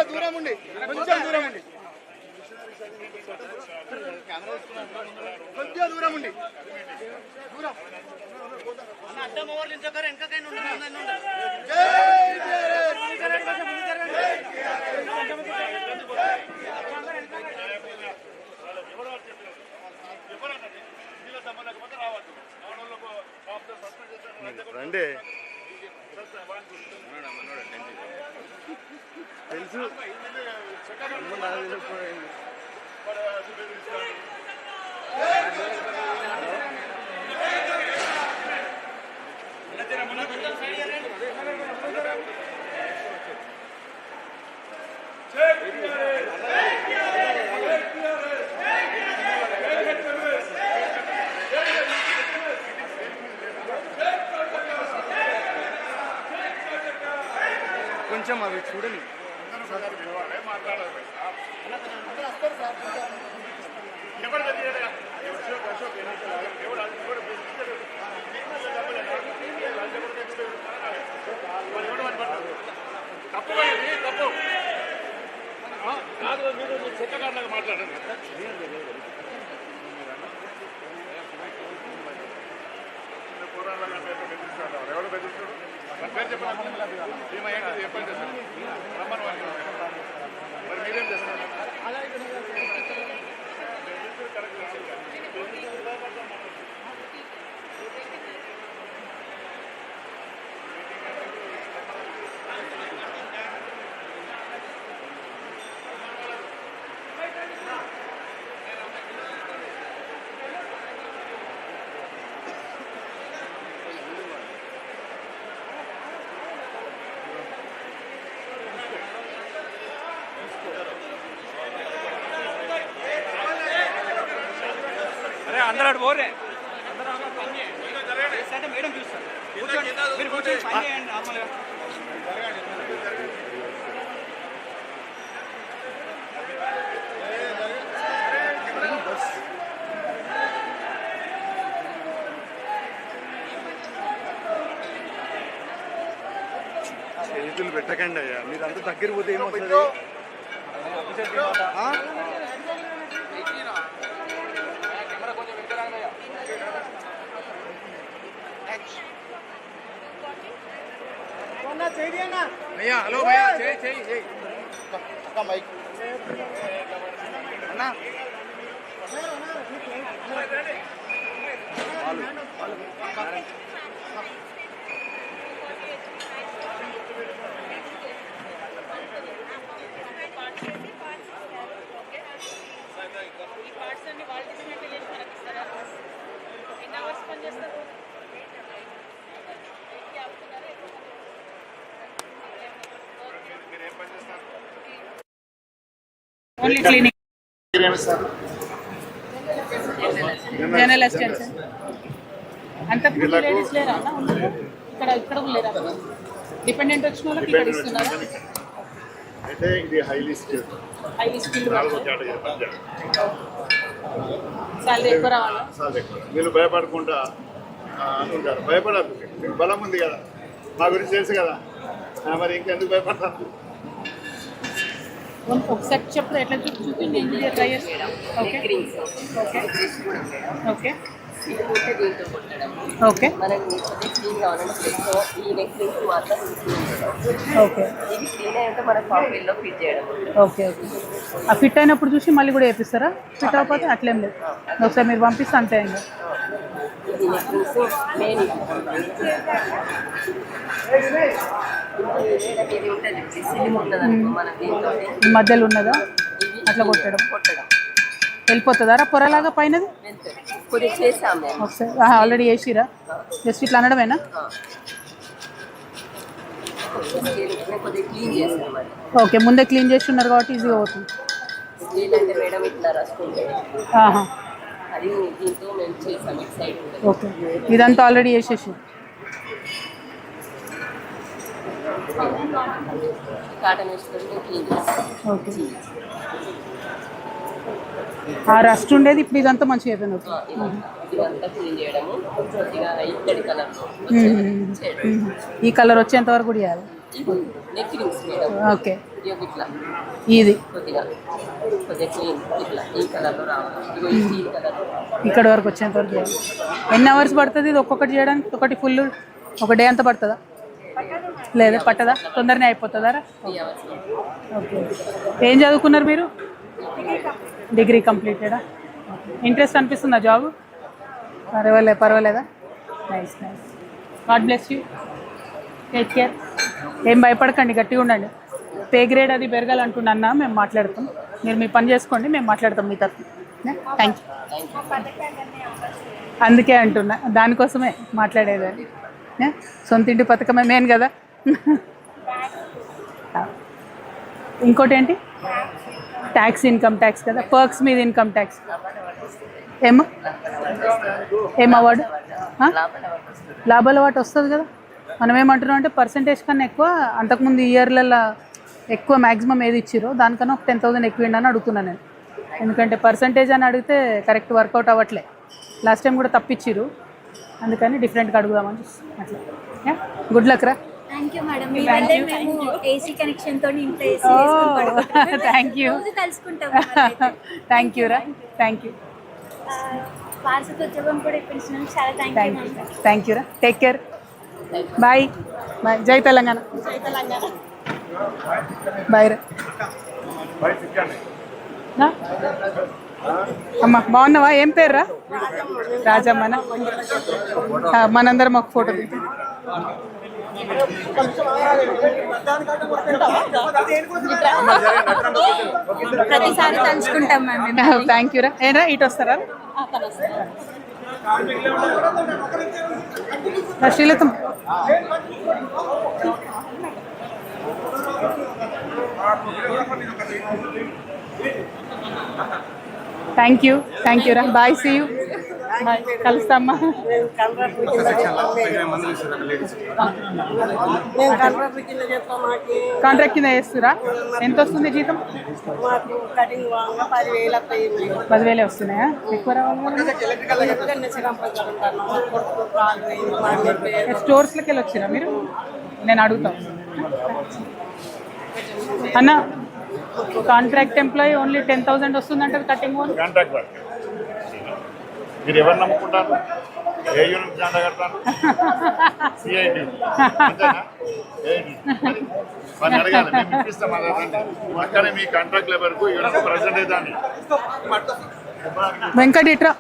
దూరం ఉండి కొంచెం దూరం ఉండి కొద్దిగా దూరం ఉండి దూరం అడ్డం ఓవర్లు ఇంకొకరు వెనకకైనా రండి తెలుసు కొంచెం అవి చూడండి తప్పు కాదు మీరు చెక్కగారులాగా మాట్లాడండి ఎవరు బెదిరిస్తాడు పేరు చెప్పండి భీమా ఏంటి చెప్పండి రమ్మని మరి మీరేం చేస్తారు అందరూ పోరే మేడం చూస్తారు మీరు కూర్చొని పని చేయండి నార్మల్గా చేతులు పెట్టకండి అయ్యా మీరు అంతా దగ్గర పోతే ఏమవుతుంది भैया हेलो भैया चाहिए माइक अन्ना only clinic general assistant sir అంతకు లేడీస్ లేరా ఇక్కడ ఇక్కడ లేరా డిపెండెంట్ వచ్చిన వాళ్ళకి ఇక్కడ ఇస్తున్నారా అయితే ఇది హైలీ స్కిల్డ్ సాలరీ ఎక్కువ రావాలా సాలరీ ఎక్కువ మీరు భయపడకుండా ఉంటారు భయపడదు మీకు బలం ఉంది కదా మా గురించి తెలుసు కదా మరి ఇంకెందుకు భయపడతారు ఒకసారి చెప్తే ఎట్లా చూపి నేను ట్రై చేస్తాను okay okay okay okay okay okay ఆ ఫిట్ అయినప్పుడు చూసి మళ్ళీ కూడా వేపిస్తారా ఫిట్ అవ్వకపోతే అట్లేం లేదు ఒకసారి మీరు పంపిస్తే అంతే ఇంకా మధ్యలో ఉన్నదా అట్లా కొట్టడం వెళ్ళిపోతుందా పొరలాగా పైనది కొద్దిగా చేసాం మేము. ఒకసారి ఆల్రెడీ చేసిరా? జస్ట్ ఇట్లా అనడమేనా? కొద్దిగా క్లీన్ చేసామండి. ఓకే, ముందే క్లీన్ చేసి ఉన్నారు కాబట్టి ఈజీగా అవుతుంది. స్టీల్ అంటే మేడం ఇట్లా రస్తుంది, ఆహా, అది దీంతో మేము చేసాం ఇటు సైడ్. ఓకే, ఇదంతా ఆల్రెడీ చేసేసి కాటన్ వేసుకొని క్లీన్ చేసాం. ఓకే. ఆ రస్ట్ ఉండేది ఇప్పుడు ఇదంతా మంచిగా అయిపోయింది. ఇదంతా క్లీన్ చేయడము, కొద్దిగా ఇత్తడి కలర్ ఈ కలర్ వచ్చేంత వరకు కూడా చేయాలి. Neck rings madam. ఓకే, ఇట్లా ఇది కొద్దిగా క్లీన్ ఇట్లా ఈ కలర్లో రావాలి. ఇగో ఈ స్టీల్ కలర్ ఇక్కడ వరకు వచ్చేంత వరకు చేయాలి. ఎన్ని అవర్స్ పడుతుంది ఇది ఒక్కొక్కటి చేయడానికి? ఒకటి ఫుల్ ఒక డే అంతా పడుతుందా? లేదా పట్టదా? తొందరనే అయిపోతుందా? 3 hours. ఓకే. ఏం చదువుకున్నారు మీరు? డిగ్రీ కంప్లీటెడా? ఇంట్రెస్ట్ అనిపిస్తుందా జాబ్? పర్వాలేదా? Nice nice. God bless you. Take care. ఏం భయపడకండి, గట్టిగా ఉండండి. పే గ్రేడ్ అది పెరగాలంటున్నా మేము మాట్లాడతాం. మీరు మీ పని చేసుకోండి, మేము మాట్లాడతాం మీ తరఫు. Thank you. అందుకే అంటున్నా, దానికోసమే మాట్లాడేది. సొంత ఇంటి పథకమే మెయిన్ కదా. ఇంకోటి ఏంటి? ట్యాక్స్, ఇన్కమ్ ట్యాక్స్ కదా. పర్క్స్ మీద ఇన్కమ్ ట్యాక్స్ ఏం అవార్డు? లాభాల వాటి వస్తుంది కదా. మనం ఏమంటున్నాం అంటే పర్సంటేజ్ కన్నా ఎక్కువ అంతకుముందు ఇయర్లలో ఎక్కువ మ్యాక్సిమం ఏది ఇచ్చిరో దానికన్నా ఒక 10,000 ఎక్కువ అని అడుగుతున్నాను నేను. ఎందుకంటే పర్సంటేజ్ అని అడిగితే కరెక్ట్ వర్కౌట్ అవ్వట్లే. లాస్ట్ టైం కూడా తప్పిచ్చిరు, అందుకని డిఫరెంట్గా అడుగుదామని చూస్తాం అట్లా. గుడ్ లక్ రా. Thank you madam. మీ వల్లే మేము ఏసీ కనెక్షన్ తోని ఇంట్లో ఏసీ వేసుకొని పడుకుంటాం. Thank you. రోజు కలుసుకుంటాం. థ్యాంక్ యూ రా. Thank you. వారసత్వ ఉద్యోగం కూడా ఇప్పించినందుకు చాలా థ్యాంక్ యూ. థ్యాంక్ యూ రా. Take care. Bye bye. జై తెలంగాణ. బాయ్ రా. అమ్మా బాగున్నావా? ఏం పేరు రా? రాజమ్మనా? మనందరం ఒక ఫోటో దిగుతాం. ప్రతిసారి తలుచుకుంటాం మేము. థ్యాంక్ యూ రా. ఏంట్రా ఇటు వస్తారా? శ్రీలతం. థ్యాంక్ యూ రా. Bye, see you. బాయ్, కలుస్తామ్మా. కాంట్రాక్ట్ కింద చేస్తురా? ఎంత వస్తుంది జీతం? 10,000 వస్తున్నాయా? ఎక్కువ రావాలి. స్టోర్స్లోకి వెళ్ళి వచ్చిరా మీరు? నేను అడుగుతాను అన్న. కాంట్రాక్ట్ ఎంప్లాయీ ఓన్లీ 10,000 వస్తుందంటే కటింగ్ కాంట్రాక్ట్ వర్క్. మీరు ఎవరు నమ్ముకుంటారు? ఏ యూనిట్ జాండ కడతారు? సిఐటి అంతేనా? వాడిని అడగాలి, మేము ఇప్పిస్తాం. అక్కడే మీ కాంట్రాక్ట్ లేబర్కు యూనిట్ పర్సెంటేజ్ అని వెంకట్ ఇట్రా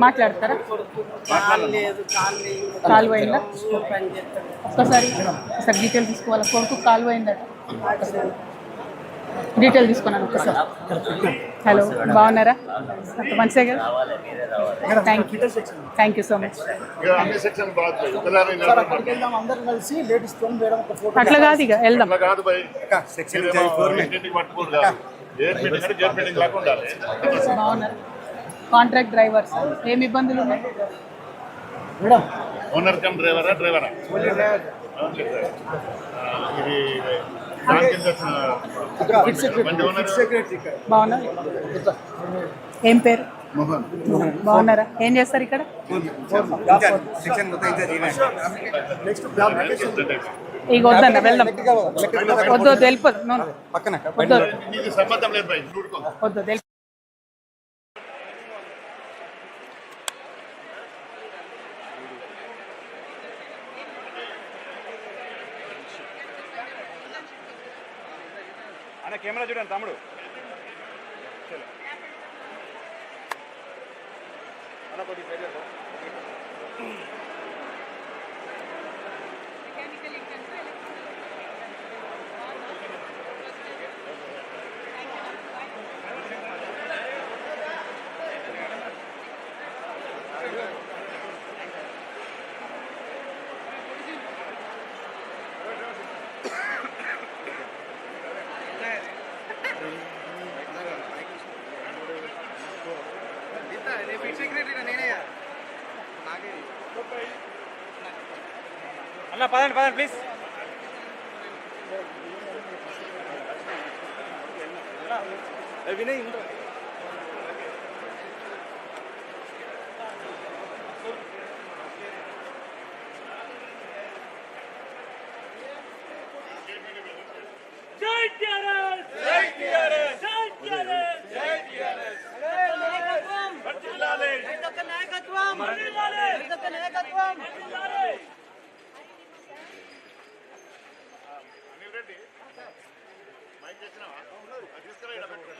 మాట్లాడతారా? కాలు పోయిందా? ఒక్కసారి డీటెయిల్ తీసుకోవాలి. కొడుకు కాలు పోయిందట. డీటెయిల్ తీసుకున్నాను ఒకసారి. హలో, బాగున్నారా? అంత మంచిదే కదా. Thank you so much. అట్లా కాదు, ఇక వెళ్దాం. బాగున్నారు. కాంట్రాక్ట్ డ్రైవర్స్ ఏమి ఇబ్బందులు ఉన్నాయి? ఓనర్ కమ్ డ్రైవరా? ఇది బాగున్నా. ఏం పేరు? బాగున్నారా? ఏం చేస్తారు ఇక్కడ? ఇక వద్దన్న, వెళ్దాం. వద్దు వెళ్ళిపోదు. వద్దు వద్దు. అన్న కెమెరా చూడండి తమ్ముడు. అన్న కొద్దిగా పదండి పదండి ప్లీజ్. వినయ్ జై టిఆర్ఎస్ జై టిఆర్ఎస్ జై టిఆర్ఎస్ జై టిఆర్ఎస్ నాయకత్వం వర్ధిల్లాలి రైతక్క నాయకత్వం వర్ధిల్లాలి రైతక్క నాయకత్వం వర్ధిల్లాలి. రెడ్డి మైక్ తెచ్చినావా తీసుకురా ఇక్కడ పెట్టు.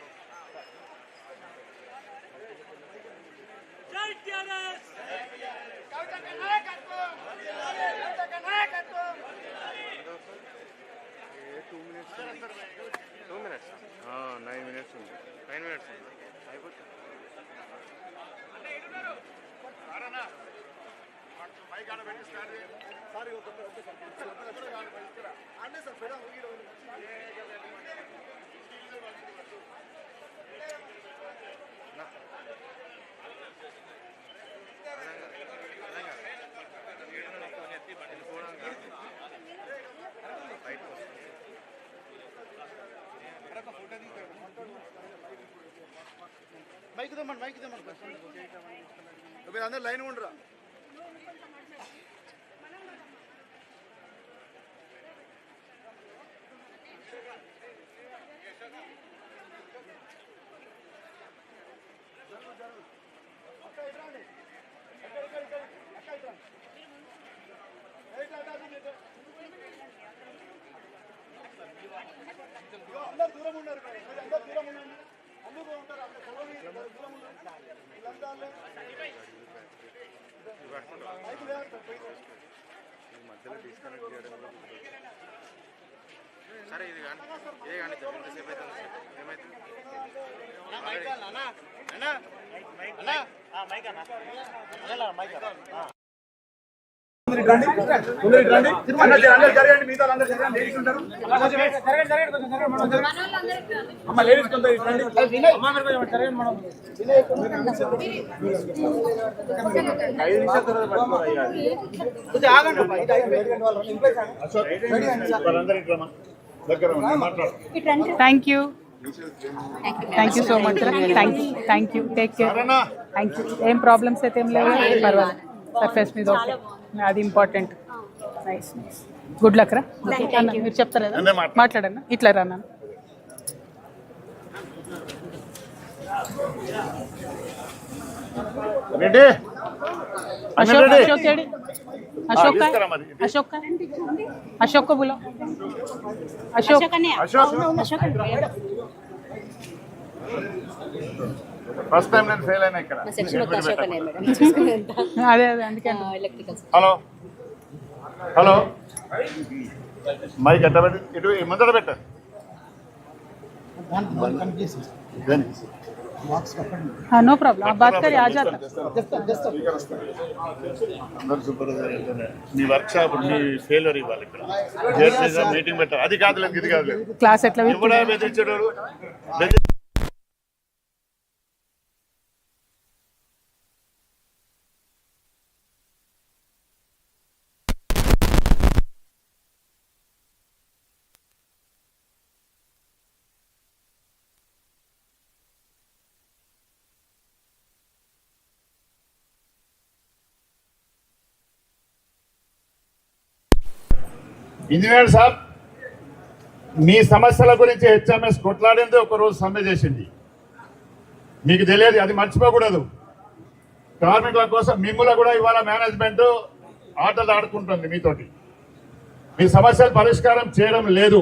జై టిఆర్ఎస్ రైతక్క నాయకత్వం వర్ధిల్లాలి రైతక్క నాయకత్వం. 2 minutes. 9 minutes ఉంది. 9 minutes ఉంది. అయిపోతుంది. మైక్ ఆడ పెట్టి స్టార్ట్ చేయండి. సారీ ఓకే అంటే సార్ పెడ మైక్ తెమ్మండి మీరు అందరు లైన్ ఉండరా. అందరు దూరం ఉన్నారు, అందరు దూరం ఉండండి. అందరూ ఉంటారు అక్కడ దూరం మధ్యలో డిస్కనెక్ట్ చేయడం సరే. ఇది కానీ ఏ కానీ ఎంతసేపు అవుతుంది ఏమవుతుంది? జరగండి, మిగతా అందరూ జరగండి. లేడీస్ ఉంటారు, అమ్మ లేడీస్ కొందరు thank you so much. Thank you take care. Thank you. ఏం ప్రాబ్లమ్స్ అయితే ఏం లేవు, పర్వాలేదు. సర్ఫేస్ మీద ఓకే, అది important. Nice nice. Good luck రా. అన్న మీరు చెప్తారా? మాట్లాడన్నా ఇట్లా రా అన్న. अशोक अशोक केड़ी अशोक का अशोक का अशोक को बोलो. अशोक ఫస్ట్ టైం నేను ఫెయిల్ అయినా ఇక్కడ. అదే అదే అందుకే. హలో హలో మైక్ ఎట్ట పెట్టి ఇటు ముందర పెట్ట. हाँ नो प्रॉब्लम, आप बात करिए, आ जाता. అందరు సూపర్వైజర్ నీ వర్క్ షాప్ నీ ఫెయిల్యూర్ ఇవ్వాలి ఇక్కడ. జర్నలిజం మీటింగ్ పెట్టారు, అది కాదులేదు ఇది కాదులేదు. క్లాస్ ఎట్లా ఎవడా బెదిరించాడు? ఇంజనీర్ సాబ్ మీ సమస్యల గురించి హెచ్ఎంఎస్ కొట్లాడింది, ఒకరోజు సమ్మె చేసింది. మీకు తెలియదు, అది మర్చిపోకూడదు. కార్మికుల కోసం మిమ్మల్ని కూడా ఇవాళ మేనేజ్మెంట్ ఆటలు ఆడుకుంటుంది మీతోటి. మీ సమస్యలు పరిష్కారం చేయడం లేదు.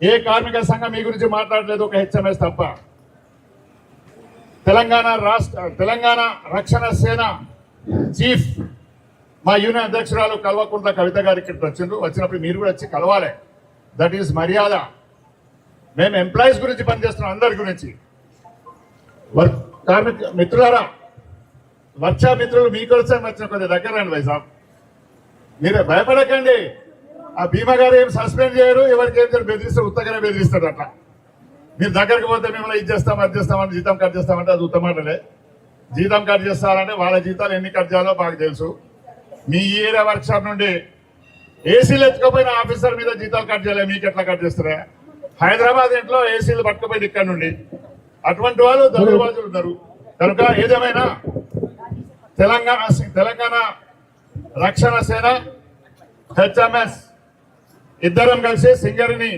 ఏ కార్మిక సంఘం మీ గురించి మాట్లాడలేదు, ఒక హెచ్ఎంఎస్ తప్ప. తెలంగాణ రక్షణ సేన చీఫ్ మా యూనియన్ అధ్యక్షురాలు కల్వకుంట్ల కవిత గారు ఇక్కడికి వచ్చినప్పుడు మీరు కూడా వచ్చి కలవాలి. దట్ ఈస్ మర్యాద. మేము ఎంప్లాయీస్ గురించి పనిచేస్తున్నాం, అందరి గురించి. కార్మిక మిత్రులారా, వర్షా మిత్రులు మీకోసం వచ్చిన కొద్దిగా దగ్గర రండి వైసాబ్. మీరు భయపడకండి. ఆ భీమా గారు ఏం సస్పెండ్ చేయరు, ఎవరికి ఏం బెదిరిస్తారు, ఉత్తగానే బెదిరిస్తారు. అట్లా మీరు దగ్గరకు పోతే మిమ్మల్ని ఇది చేస్తాం అది చేస్తామని, జీతం కట్ చేస్తామంటే అది ఉత్తమాటలే. జీతం కట్ చేస్తారంటే వాళ్ళ జీతాలు ఎన్ని కట్ చేయాలో మాకు తెలుసు. మీ ఏరియా వర్క్షాప్ నుండి ఏసీలు ఎత్తుకపోయిన ఆఫీసర్ మీద జీతాలు కట్ చేయాలి, మీకు ఎట్లా కట్ చేస్తారా? హైదరాబాద్ ఇంట్లో ఏసీలు పట్టుకుపోయింది ఇక్కడ నుండి. అటువంటి వాళ్ళు దౌర్బాజులు ఉన్నారు. కనుక ఏదేమైనా తెలంగాణ రక్షణ సేన హెచ్ఎంఎస్ ఇద్దరం కలిసి సింగరేణి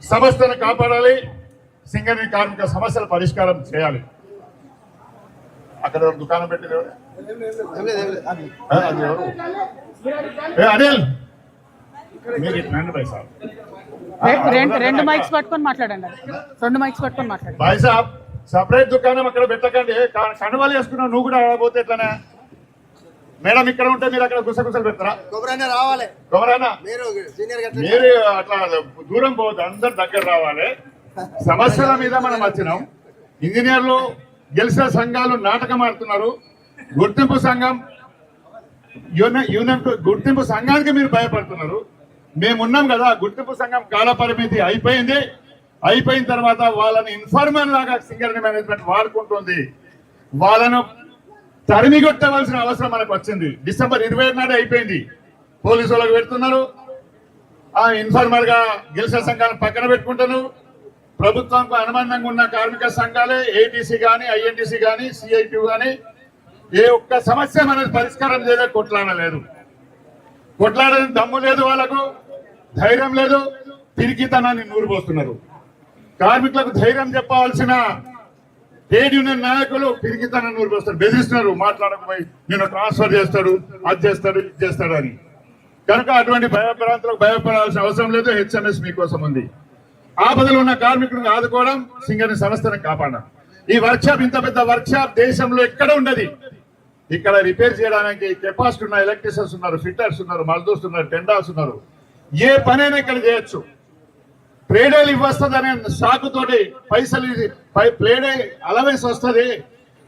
సంస్థను కాపాడాలి, సింగరేణి కార్మిక సమస్యల పరిష్కారం చేయాలి. అక్కడ దుకాణం పెట్టింది అనిల్, మీరు ఇట్లా పైసా రెండు మైక్స్ పట్టుకొని మాట్లాడండి. 2 మైక్స్ పట్టుకొని మాట్లాడండి. భాయ్ సాబ్, సపరేట్ దుకాణం అక్కడ పెట్టకండి. కనువలు వేసుకున్నావు, నువ్వు కూడా రాబోతే ఎట్లనే? మేడం ఇక్కడ ఉంటే మీరు అక్కడ గుసగుసలు పెడతారా? రావాలి, మీరు అట్లా దూరం పోవద్దు, అందరు దగ్గర రావాలి. సమస్యల మీద మనం వచ్చినాం. ఇంజనీర్లు గెలిచిన సంఘాలు నాటకం ఆడుతున్నారు. గుర్తింపు సంఘం గుర్తింపు సంఘానికి మీరు భయపడుతున్నారు. మేమున్నాం కదా, గుర్తింపు సంఘం కాల పరిమితి అయిపోయింది. అయిపోయిన తర్వాత వాళ్ళని ఇన్ఫార్మర్ లాగా సింగరేణి మేనేజ్మెంట్ వాడుకుంటుంది. వాళ్ళను తరిమిగొట్టవలసిన అవసరం మనకు వచ్చింది. డిసెంబర్ 27 నాడే అయిపోయింది. పోలీసు వాళ్ళకి పెడుతున్నారు, ఆ ఇన్ఫార్మర్ గా గెలిచిన సంఘాలను పక్కన పెట్టుకుంటారు. ప్రభుత్వంకు అనుబంధంగా ఉన్న కార్మిక సంఘాలే ఏటీసీ గాని, ఐఎన్టీసీ గాని, సిఐటి గాని ఏ ఒక్క సమస్య మనది పరిష్కారం చేయలే, కొట్లాడలేదు. కొట్లాడని దమ్ము లేదు, వాళ్ళకు ధైర్యం లేదు. పిరికితనాన్ని నూరుపోస్తున్నారు. కార్మికులకు ధైర్యం చెప్పవలసిన ట్రేడ్ యూనియన్ నాయకులు పిరికితనాన్ని నూరుపోస్తారు, బెదిరిస్తున్నారు. మాట్లాడకపోయి నేను ట్రాన్స్ఫర్ చేస్తాడు, అది చేస్తాడు, ఇది చేస్తాడు అని. కనుక అటువంటి భయప్రాంతాలకు భయపడాల్సిన అవసరం లేదు. హెచ్ఎంఎస్ మీకోసం ఉంది. ఆపదలు ఉన్న కార్మికులను ఆదుకోవడం, సింగరేణి సంస్థను కాపాడడం. ఈ వర్క్షాప్, ఇంత పెద్ద వర్క్షాప్ దేశంలో ఎక్కడ ఉండదు. ఇక్కడ రిపేర్ చేయడానికి కెపాసిటీ ఉన్న ఎలక్ట్రీషియన్స్ ఉన్నారు, ఫిట్టర్స్ ఉన్నారు, మజ్దూర్స్ ఉన్నారు, టెండర్స్ ఉన్నారు. ఏ పనైనా ఇక్కడ చేయొచ్చు. ప్లేడేలు ఇవ్వస్తుంది అనే సాకుతోటి పైసలు ప్లేడే అలవెన్స్ వస్తుంది,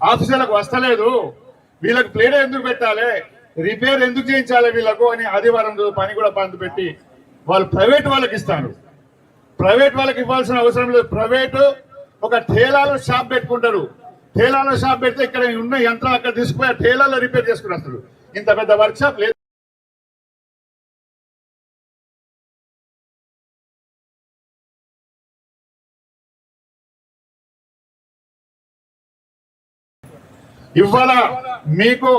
ఆఫీసర్లకు వస్తలేదు, వీళ్ళకి ప్లేడే ఎందుకు పెట్టాలి, రిపేర్ ఎందుకు చేయించాలి వీళ్ళకు అని ఆదివారం పని కూడా బంద్ పెట్టి వాళ్ళు ప్రైవేట్ వాళ్ళకి ఇస్తారు. ప్రైవేట్ వాళ్ళకి ఇవ్వాల్సిన అవసరం లేదు. ప్రైవేటు ఒక ఠేలాలో షాప్ పెట్టుకుంటారు. ఠేలాలో షాప్ పెడితే ఇక్కడ ఉన్న యంత్రాలు అక్కడ తీసుకుపోయి ఠేలాలో రిపేర్ చేసుకుని వస్తారు. ఇంత పెద్ద వర్క్ షాప్ లేదు. ఇవాళ మీకు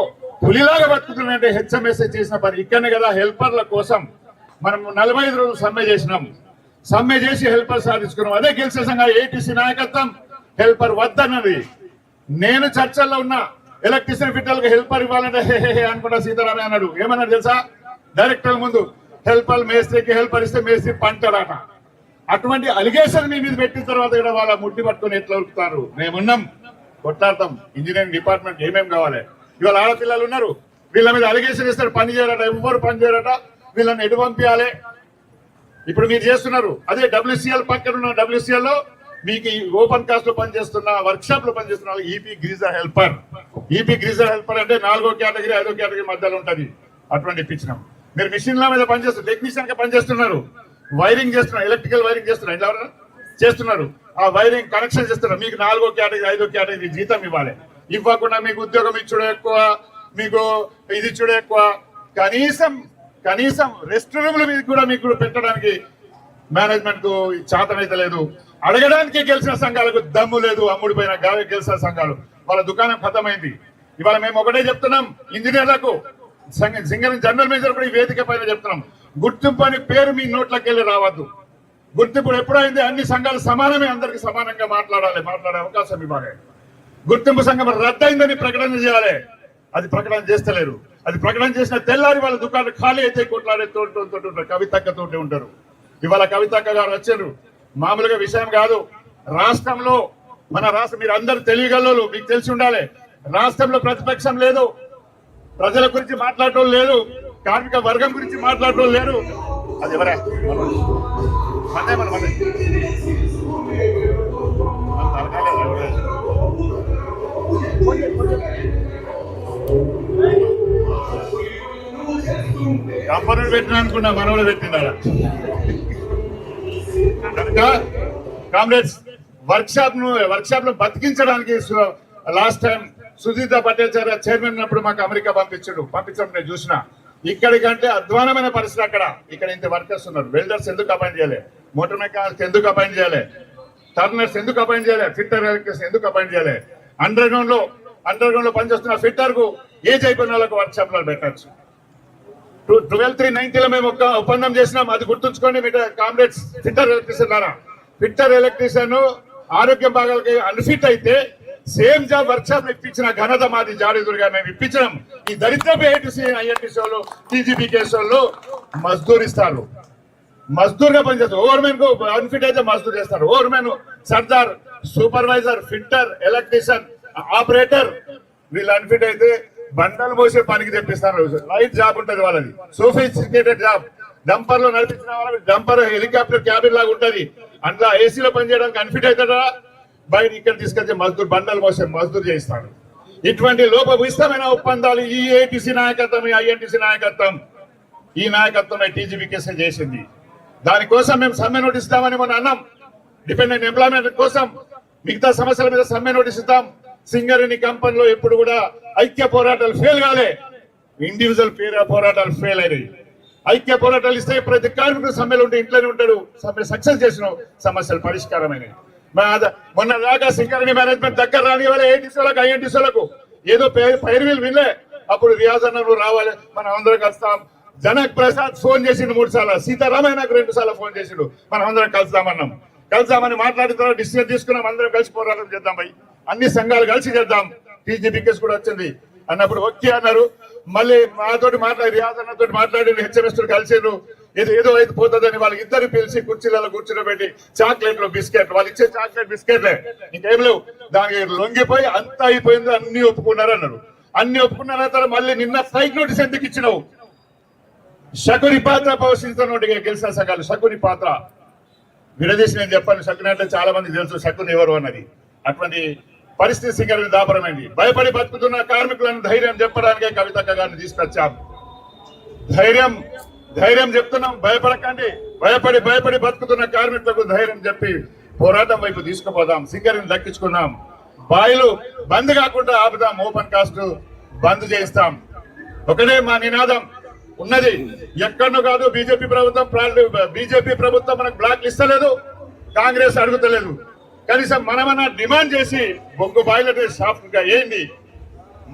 పులిలాగా బతుకుతుందంటే హెచ్ఎంఎస్ చేసిన పని ఇక్కడనే కదా. హెల్పర్ల కోసం మనం 45 రోజులు సమ్మె చేసినాం. సమ్మె చేసి హెల్పర్ సాధించుకున్నాం. అదే గెలిచే సంఘం ఏటీసీ నాయకత్వం హెల్పర్ వద్దన్నది. నేను చర్చల్లో ఉన్న ఎలక్ట్రిసిటీ ఫిట్టర్లకు హెల్పర్ ఇవ్వాలంటే హే అనుకుంటా సీతారామే అన్నాడు. ఏమన్నాడు తెలుసా? డైరెక్టర్ ముందు హెల్పర్ మేస్త్రికి హెల్పర్ ఇస్తే మేస్త్రి పంటాడట. అటువంటి అలిగేషన్ మీ మీద పెట్టిన తర్వాత కూడా వాళ్ళ ముట్టి పట్టుకుని ఎట్లా ఉరుకుతారు? మేమున్నాం, కొట్లాడతాం. ఇంజనీరింగ్ డిపార్ట్మెంట్ ఏమేమి కావాలి? ఇవాళ ఆడపిల్లలు ఉన్నారు, వీళ్ళ మీద అలిగేషన్ ఇస్తారు, పని చేయరట, ఎవ్వరు పని చేయరట, వీళ్ళని ఎటు పంపించాలి? ఇప్పుడు మీరు చేస్తున్నారు అదే WCL పక్కన ఉన్న WCL లో మీకు ఓపెన్ కాస్ట్ లో పనిచేస్తున్న, వర్క్ షాప్ లో పనిచేస్తున్న EP greaser helper. EP greaser helper అంటే 4వ కేటగిరీ 5వ కేటగిరీ మధ్యలో ఉంటుంది. అటువంటి ఇప్పించినాం. మీరు మిషన్ల మీద పనిచేస్తారు, టెక్నీషియన్ గా పనిచేస్తున్నారు, వైరింగ్ చేస్తున్నారు, ఎలక్ట్రికల్ వైరింగ్ చేస్తున్నారు, ఇలా చేస్తున్నారు. ఆ వైరింగ్ కనెక్షన్ చేస్తున్నారు. మీకు 4వ కేటగిరీ 5వ కేటగిరీ జీతం ఇవ్వాలి. ఇవ్వకుండా మీకు ఉద్యోగం ఇచ్చుడే ఎక్కువ, మీకు ఇది ఇచ్చుడే ఎక్కువ. కనీసం రెస్ట్ రూమ్ల మీద కూడా మీకు పెట్టడానికి మేనేజ్మెంట్ కు చేతనైతే లేదు. అడగడానికి గెలిచిన సంఘాలకు దమ్ము లేదు. అమ్ముడిపోయిన గాలి గెలిచిన సంఘాలు వాళ్ళ దుకాణం ఖతమైంది. ఇవాళ మేము ఒకటే చెప్తున్నాం ఇంజనీర్లకు, సింగరేణి జనరల్ మేనేజర్ కూడా ఈ వేదిక పైన చెప్తున్నాం, గుర్తింపు అని పేరు మీ నోట్లోకి వెళ్ళి రావద్దు. గుర్తింపు ఎప్పుడైంది అన్ని సంఘాలు సమానమే, అందరికి సమానంగా మాట్లాడే అవకాశం ఇవ్వాలి. గుర్తింపు సంఘం రద్దయిందని ప్రకటన చేయాలి. అది ప్రకటన చేస్తలేరు. అది ప్రకటన చేసిన తెల్లారి వాళ్ళ దుకాణం ఖాళీ అయితే కొట్లాడే తోటి కవితక్కతోటి ఉంటారు. ఇవాళ కవితక్క గారు వచ్చారు. మామూలుగా విషయం కాదు. రాష్ట్రంలో మన రాష్ట్రం, మీరు అందరు తెలియగలరు, మీకు తెలిసి ఉండాలి, రాష్ట్రంలో ప్రతిపక్షం లేదు, ప్రజల గురించి మాట్లాడటం లేదు, కార్మిక వర్గం గురించి మాట్లాడటం లేదు. అది ఎవరే కంపెనీలు పెట్టిన అనుకున్నా, మనవలు పెట్టినారా? కనుక కామ్రేడ్స్, వర్క్షాప్ లో బతికించడానికి లాస్ట్ టైం సుధీత పటేల్ చైర్మన్ ఉన్నప్పుడు మాకు అమెరికా పంపించడం నేను చూసిన. ఇక్కడికంటే అధ్వానమైన పరిస్థితి అక్కడ. ఇక్కడ ఇంత వర్కర్స్ ఉన్నారు. వెల్డర్స్ ఎందుకు అపాయింట్ చేయలే, మోటార్ మెకానిక్స్ ఎందుకు అపాయింట్ చేయలే, టర్నర్స్ ఎందుకు అపాయింట్ చేయలే, ఫిట్టర్ ఎలక్ట్రీషియన్ ఎందుకు అపాయింట్ చేయలే. అండర్ గ్రౌండ్ లో పనిచేస్తున్న ఫిట్టర్ కు ఏజ్ అయిపోయిన వాళ్ళకు వర్క్ షాప్ లో పెట్టచ్చు. 12/3/90 మేము ఒక ఒప్పందం చేసినాం, అది గుర్తుంచుకోండి మీ కామ్రేడ్స్. ఫిట్టర్ ఎలక్ట్రీషియన్ ద్వారా ఫిట్టర్ ఎలక్ట్రీషియన్ ఆరోగ్యం భాగాలకి అన్ఫిట్ అయితే సేమ్ జాబ్ వర్క్ షాప్ ఇప్పించిన ఘనత మాది. జాడీదురుగా మేము ఇప్పించినాం. ఈ దరిద్రపు ఏటీసీ ఐఎన్టీసీ వాళ్ళు టీజీపీకేఎస్ వాళ్ళు మజ్దూర్ ఇస్తారు, మజ్దూర్ గా పనిచేస్తారు. ఓవర్మెన్ కు అన్ఫిట్ అయితే మజ్దూర్ చేస్తారు. Overmen, Sardar, supervisor, fitter, electrician, operator వీళ్ళు అన్ఫిట్ అయితే బండలు మోసే పనికి తెప్పిస్తారు. లైట్ జాబ్ ఉంటుంది వాళ్ళది, సోఫిస్టికేటెడ్ జాబ్. డంపర్ లో నడిపించిన వాళ్ళకి డంపర్ హెలికాప్టర్ క్యాబిన్ లాగా ఉంటది. అందులో ఏసీలో పనిచేయడానికి అన్ఫిట్ అవుతాడా, బయట ఇక్కడ తీసుకొచ్చి మజ్దూర్ బండలు మోసే మజ్దూర్ చేయిస్తాడు. ఇటువంటి లోపభూయిష్టమైన ఒప్పందాలు ఈ ఏటీసీ నాయకత్వం, ఈ ఐఎన్టీసీ నాయకత్వం, ఈ నాయకత్వమే టీజీపీకేఎస్ చేసింది. దానికోసం మేము సమ్మె నోటీస్ ఇస్తామని మొన్న అన్నాం. డిపెండెంట్ ఎంప్లాయ్మెంట్ కోసం మిగతా సమస్యల మీద సమ్మె నోటీస్ ఇస్తాం. సింగరేణి కంపెనీలో ఎప్పుడు కూడా ఐక్య పోరాటాలు ఫెయిల్ కాలే, ఇండివిజువల్ పోరాటాలు ఫెయిల్ అయినాయి. ఐక్య పోరాటాలు ఇస్తే ప్రతి కార్మికుడు సమ్మెలు ఉంటే ఇంట్లోనే ఉంటాడు. సమ్మె సక్సెస్ చేసిన సమస్యలు పరిష్కారమైనవి. మొన్న దాకా సింగరేణి మేనేజ్మెంట్ దగ్గర రాని వాళ్ళ ఏటీసీ వాళ్ళకు ఐఎన్టీసీ వాళ్ళకు ఏదో పైరువీలు వినలే. అప్పుడు రియాజ్ అన్న రావాలి, మనం అందరం కలుస్తాం. జనక్ ప్రసాద్ ఫోన్ చేసిండు 3 సార్లు, సీతారామయ్య నాకు 2 సార్లు ఫోన్ చేసిండు. మనం అందరం కలుస్తామన్నాం. కలుస్తామని మాట్లాడిన తర్వాత డిసిజన్ తీసుకున్నాం, అందరం కలిసి పోరాటం చేద్దాం భయ్, అన్ని సంఘాలు కలిసి చేద్దాం. టీజీపీకేఎస్ కూడా వచ్చింది అన్నప్పుడు ఓకే అన్నారు. మళ్ళీ మాతోటి మాట్లాడి రియాజ్ అన్నతో మాట్లాడి హెచ్ఎంఎస్ కలిసిండ్రు. ఏదో అయితే పోతుందని వాళ్ళకి ఇద్దరు పిలిచి కుర్చీలలో కూర్చోబెట్టి చాక్లెట్లు, బిస్కెట్లు, వాళ్ళు ఇచ్చే చాక్లెట్ బిస్కెట్లే, ఇంకేం లేవు. దానికి లొంగిపోయి అంతా అయిపోయింది, అన్ని ఒప్పుకున్నారు అన్నారు. అన్ని ఒప్పుకున్న తర్వాత మళ్ళీ నిన్న స్ట్రైక్ నోటీస్ ఎందుకు ఇచ్చినావు? శకుని పాత్ర పోషించిన గెలిచిన సంఘాలు శకుని పాత్ర విడదీసి నేను చెప్పాను. శకుని అంటే చాలా మంది తెలుసు శకుని ఎవరు అన్నది. అటువంటి పరిస్థితి సింగరేణి దాపరమైంది. భయపడి బతుకుతున్న కార్మికులను ధైర్యం చెప్పడానికే కవితక్క గారిని తీసుకొచ్చాం. ధైర్యం చెప్తున్నాం, భయపడకండి. భయపడి బతుకుతున్న కార్మికులకు ధైర్యం చెప్పి పోరాటం వైపు తీసుకుపోదాం. సింగరేణిని దక్కించుకున్నాం. బాయిలు బంద్ కాకుండా ఆపుదాం. ఓపెన్ కాస్ట్ బంద్ చేయిస్తాం. ఒకటే మా నినాదం ఉన్నది, ఎక్కడో కాదు. బీజేపీ ప్రభుత్వం మనకు బ్లాక్లు ఇస్తలేదు, కాంగ్రెస్ అడుగుతలేదు. కనీసం మనమన్నా డిమాండ్ చేసి బొగ్గు బాయిలర్ సాఫ్ట్ గా ఏంటి.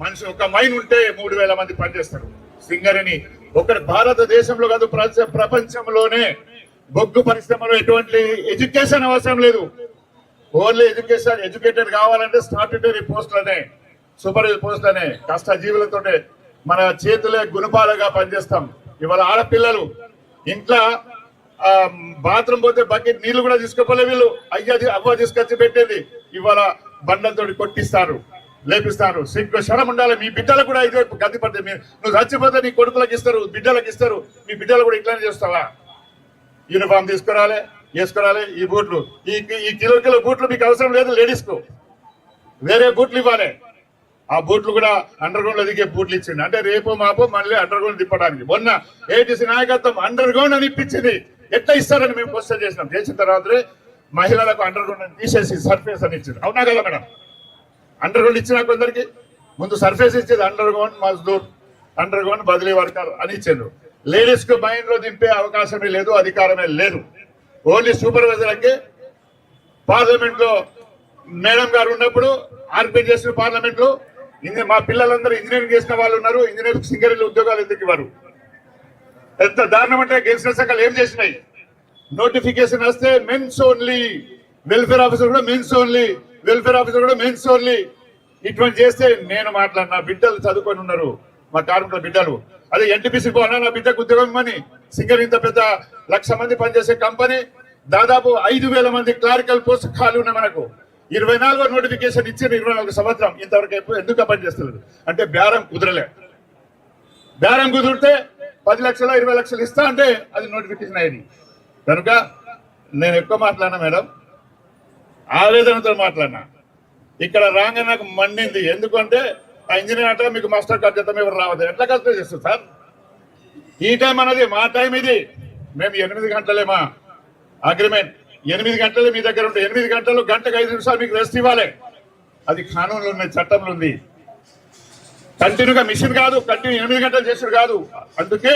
మనిషి ఒక మైన్ ఉంటే 3000 మంది పనిచేస్తారు. సింగరేణి ఒకటి భారతదేశంలో కాదు ప్రపంచంలోనే బొగ్గు పరిశ్రమలో ఎటువంటి ఎడ్యుకేషన్ అవసరం లేదు. ఓన్లీ ఎడ్యుకేటెడ్ కావాలంటే స్టాట్యూటరీ పోస్టులనే, సూపర్వైజర్ పోస్టులనే, కష్టజీవులతోనే మన చేతులే గుణపాలుగా పనిచేస్తాం. ఇవాళ ఆడపిల్లలు ఇంట్లో బాత్రూమ్ పోతే బకెట్ నీళ్లు కూడా తీసుకోపోలే వీళ్ళు. అవ్వ తీసుకొచ్చి పెట్టేది ఇవాళ బండలతో కొట్టిస్తారు, లేపిస్తారు. సిగ్గు శరం ఉండాలి. మీ బిడ్డలు కూడా ఇదే గతి పడుతుంది. నువ్వు చచ్చిపోతే నీ కొడుకులకు ఇస్తారు, బిడ్డలకు ఇస్తారు. మీ బిడ్డలు కూడా ఇట్లానే చేస్తావా? యూనిఫామ్ వేసుకోరాలి. ఈ బూట్లు, ఈ కిలో బూట్లు మీకు అవసరం లేదు. లేడీస్ కు వేరే బూట్లు ఇవ్వాలి. ఆ బూట్లు కూడా అండర్ గ్రౌండ్ లో దిగే బూట్లు ఇచ్చింది. అంటే రేపో మాపో మళ్ళీ అండర్ గ్రౌండ్ తిప్పడానికి. మొన్న ఏటీసీ నాయకత్వం అండర్ గ్రౌండ్ అని ఇప్పించింది. ఎట్లా ఇస్తారని మేము క్వశ్చన్ చేసినాం. చేసిన తర్వాతనే మహిళలకు అండర్ గ్రౌండ్ అని తీసేసి సర్ఫేస్ అని ఇచ్చింది. అవునా కదా మేడం? అండర్ గ్రౌండ్ ఇచ్చిన కొందరికి ముందు సర్ఫేస్ ఇచ్చేది under ground Mazdoor, under ground బదిలీ వర్కర్ అని ఇచ్చారు. లేడీస్ కు మైండ్ లో దింపే అవకాశమే లేదు, అధికారమే లేదు. ఓన్లీ సూపర్వైజర్కి పార్లమెంట్ లో మేడం గారు ఉన్నప్పుడు ఆర్పీ చేసిన పార్లమెంట్ లో మా పిల్లలందరూ ఇంజనీరింగ్ చేసిన వాళ్ళు ఉన్నారు. ఇంజనీరింగ్ సింగరేణి ఉద్యోగాలు ఎందుకు ఇవ్వరు? ఎంత దారుణం అంటే గెలిచిన సంఘాలు ఏం చేసినాయి? నోటిఫికేషన్ వస్తే మెన్స్ ఓన్లీ, వెల్ఫేర్ ఆఫీసర్ కూడా మెన్స్ ఓన్లీ, వెల్ఫేర్ ఆఫీసర్ కూడా మెన్స్ ఓన్లీ. ఇటువంటి చేస్తే నేను మాట్లాడిన బిడ్డలు చదువుకొని ఉన్నారు, మా కార్మికుల బిడ్డలు. అదే ఎన్టీపీసీ పోనా నా బిడ్డకు ఉద్యోగం ఇవ్వని. సింగరేణి ఇంత పెద్ద 1,00,000 మంది పనిచేసే కంపెనీ, దాదాపు 5,000 మంది క్లారికల్ పోస్ట్ ఖాళీ ఉన్నాయి మనకు. 24వ నోటిఫికేషన్ ఇచ్చిన 24 సంవత్సరం ఇంతవరకు ఎందుకు పనిచేస్తున్నారు అంటే బేరం కుదరలే. బేరం కుదిరితే 10 లక్షలు 20 లక్షలు ఇస్తా అంటే అది నోటిఫికేషన్ అయ్యింది. కనుక నేను ఎక్కువ మాట్లాడినా మేడం, ఆవేదనతో మాట్లాడినా. ఇక్కడ రాగానే నాకు మండింది. ఎందుకంటే ఆ ఇంజనీర్ అంటే మీకు మాస్టర్ కార్డ్ చేద్దాం, ఎవరు రావద్దు. ఎట్లా కష్టం చేస్తుంది సార్? ఈ టైం అన్నది మా టైం ఇది. మేము 8 గంటలే మా అగ్రిమెంట్. 8 గంటలు మీ దగ్గర ఉంటే 8 గంటలు, గంటకు 5 నిమిషాలు మీకు రెస్ట్ ఇవ్వాలి. అది కానూన్లో ఉంది, చట్టంలో ఉంది. కంటిన్యూగా మిషన్ కాదు, కంటిన్యూ 8 గంటలు చేసుడు కాదు. అందుకే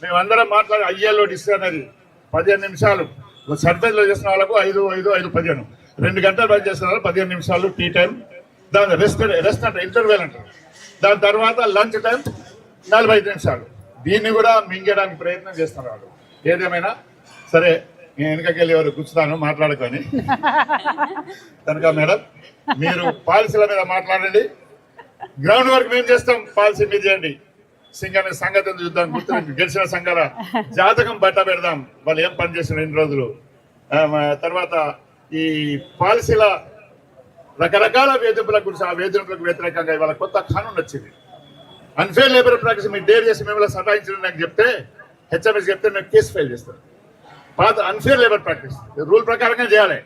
మేమందరం మాట్లాడి ఐఏలో డిస్కషన్ అనేది 15 నిమిషాలు సర్వేలో చేసిన వాళ్ళకు 5-15 2 గంటలు పని చేసిన వాళ్ళు 15 నిమిషాలు టీ టైం, దాని రెస్ట్ అంటే ఇంటర్వెల్ అంటారు. దాని తర్వాత లంచ్ టైం 45 నిమిషాలు. దీన్ని కూడా మింగేయడానికి ప్రయత్నం చేస్తున్నారు. ఏదేమైనా సరే, నేను వెనకకెళ్ళి ఎవరు కూర్చున్నాను మాట్లాడుకొని. కనుక మేడం మీరు పాలసీల మీద మాట్లాడండి, గ్రౌండ్ వర్క్ మేము చేస్తాం, పాలసీ మీద చేయండి. సింగర్ సంగతి చూద్దాం, గుర్తు గెలిచిన సంఘాల జాతకం బట్ట పెడదాం, వాళ్ళు ఏం పని చేసిన 2 రోజులు. తర్వాత ఈ పాలసీల రకరకాల వేధింపుల గురించి, ఆ వేధింపులకు వ్యతిరేకంగా ఇవాళ కొత్త కానూన్ వచ్చింది. అన్ఫేర్ లేబర్ ప్రాక్టీస్ మీరు డేర్ చేసి మిమ్మల్ని సతాయించడం నాకు చెప్తే, హెచ్ఎంఎస్ చెప్తే మేము కేసు ఫైల్ చేస్తాం. పాత అన్ఫేర్ లేబర్ ప్రాక్టీస్ రూల్ ప్రకారంగా చేయాలి.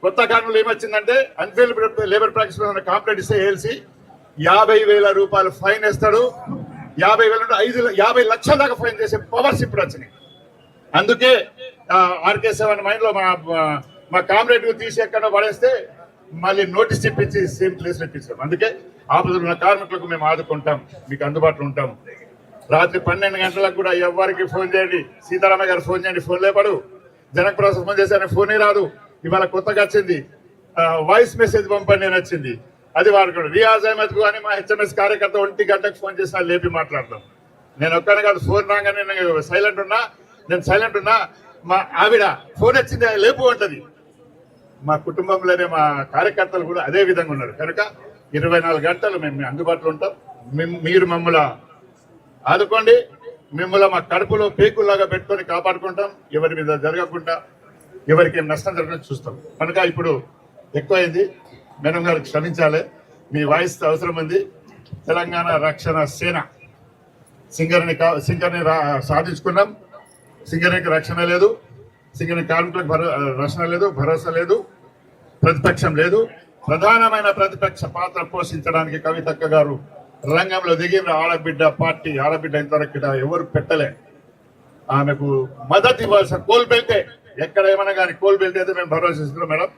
కొత్త కానూన్లో ఏమొచ్చిందంటే, అన్ఫేర్ లేబర్ ప్రాక్టీస్ మీద కంప్లైంట్ ఇస్తే ఏల్సి 50,000 రూపాయలు ఫైన్ వేస్తాడు. 50,000 నుండి 50 లక్షల దాకా ఫైన్ చేసే పవర్స్ ఇప్పుడు వచ్చినాయి. అందుకే RK7 మైండ్లో మా కామ్రేడ్ తీసి ఎక్కడ పడేస్తే మళ్ళీ నోటీస్ ఇప్పించి సేమ్ ప్లేస్లో ఇప్పించాం. అందుకే ఆపదలు ఉన్న కార్మికులకు మేము ఆదుకుంటాం, మీకు అందుబాటులో ఉంటాం. రాత్రి 12 గంటలకు కూడా ఎవరికి ఫోన్ చేయండి, సీతారామ గారు ఫోన్ చేయండి, ఫోన్ లేపడు. జనక్ ప్రాసెస్ ఫోన్ చేసి ఫోనే రాదు. ఇవాళ కొత్తగా వచ్చింది వాయిస్ మెసేజ్ పంపండి అని వచ్చింది, అది వాడుకోండి. రియాజ్ అహ్మద్ కానీ మా హెచ్ఎంఎస్ కార్యకర్త 1 గంటకు ఫోన్ చేసినా లేపి మాట్లాడతాం. నేను ఒక్కనే కాదు, ఫోన్ రాగానే నేను సైలెంట్ ఉన్నా మా ఆవిడ ఫోన్ వచ్చింది లేపు అంటది. మా కుటుంబంలోనే మా కార్యకర్తలు కూడా అదే విధంగా ఉన్నారు. కనుక 24 గంటలు మేము అందుబాటులో ఉంటాం. మీరు మమ్మల్ని ఆదుకోండి, మిమ్మల్ని మా కడుపులో పేకుల్లాగా పెట్టుకొని కాపాడుకుంటాం. ఎవరి మీద జరగకుండా, ఎవరికి ఏం నష్టం జరగకుండా చూస్తాం. కనుక ఇప్పుడు ఎక్కువైంది, మేడం గారు క్షమించాలి, మీ వాయిస్ అవసరం ఉంది. తెలంగాణ రక్షణ సేన సింగర్ని సాధించుకున్నాం. సింగరేణికి రక్షణ లేదు, సింగరేణి కార్మికులకు రక్షణ లేదు, భరోసా లేదు, ప్రతిపక్షం లేదు. ప్రధానమైన ప్రతిపక్ష పాత్ర పోషించడానికి కవితక్క గారు రంగంలో దిగిన ఆడబిడ్డ పార్టీ. ఆడబిడ్డ ఇంతవరకు ఎవరు పెట్టలే. ఆమెకు మద్దతు ఇవ్వాల్సిన కోల్బెల్టే, ఎక్కడ ఏమన్నా కానీ కోల్బెల్ట్ అయితే మేము భరోసా ఇస్తున్నాం. మేడం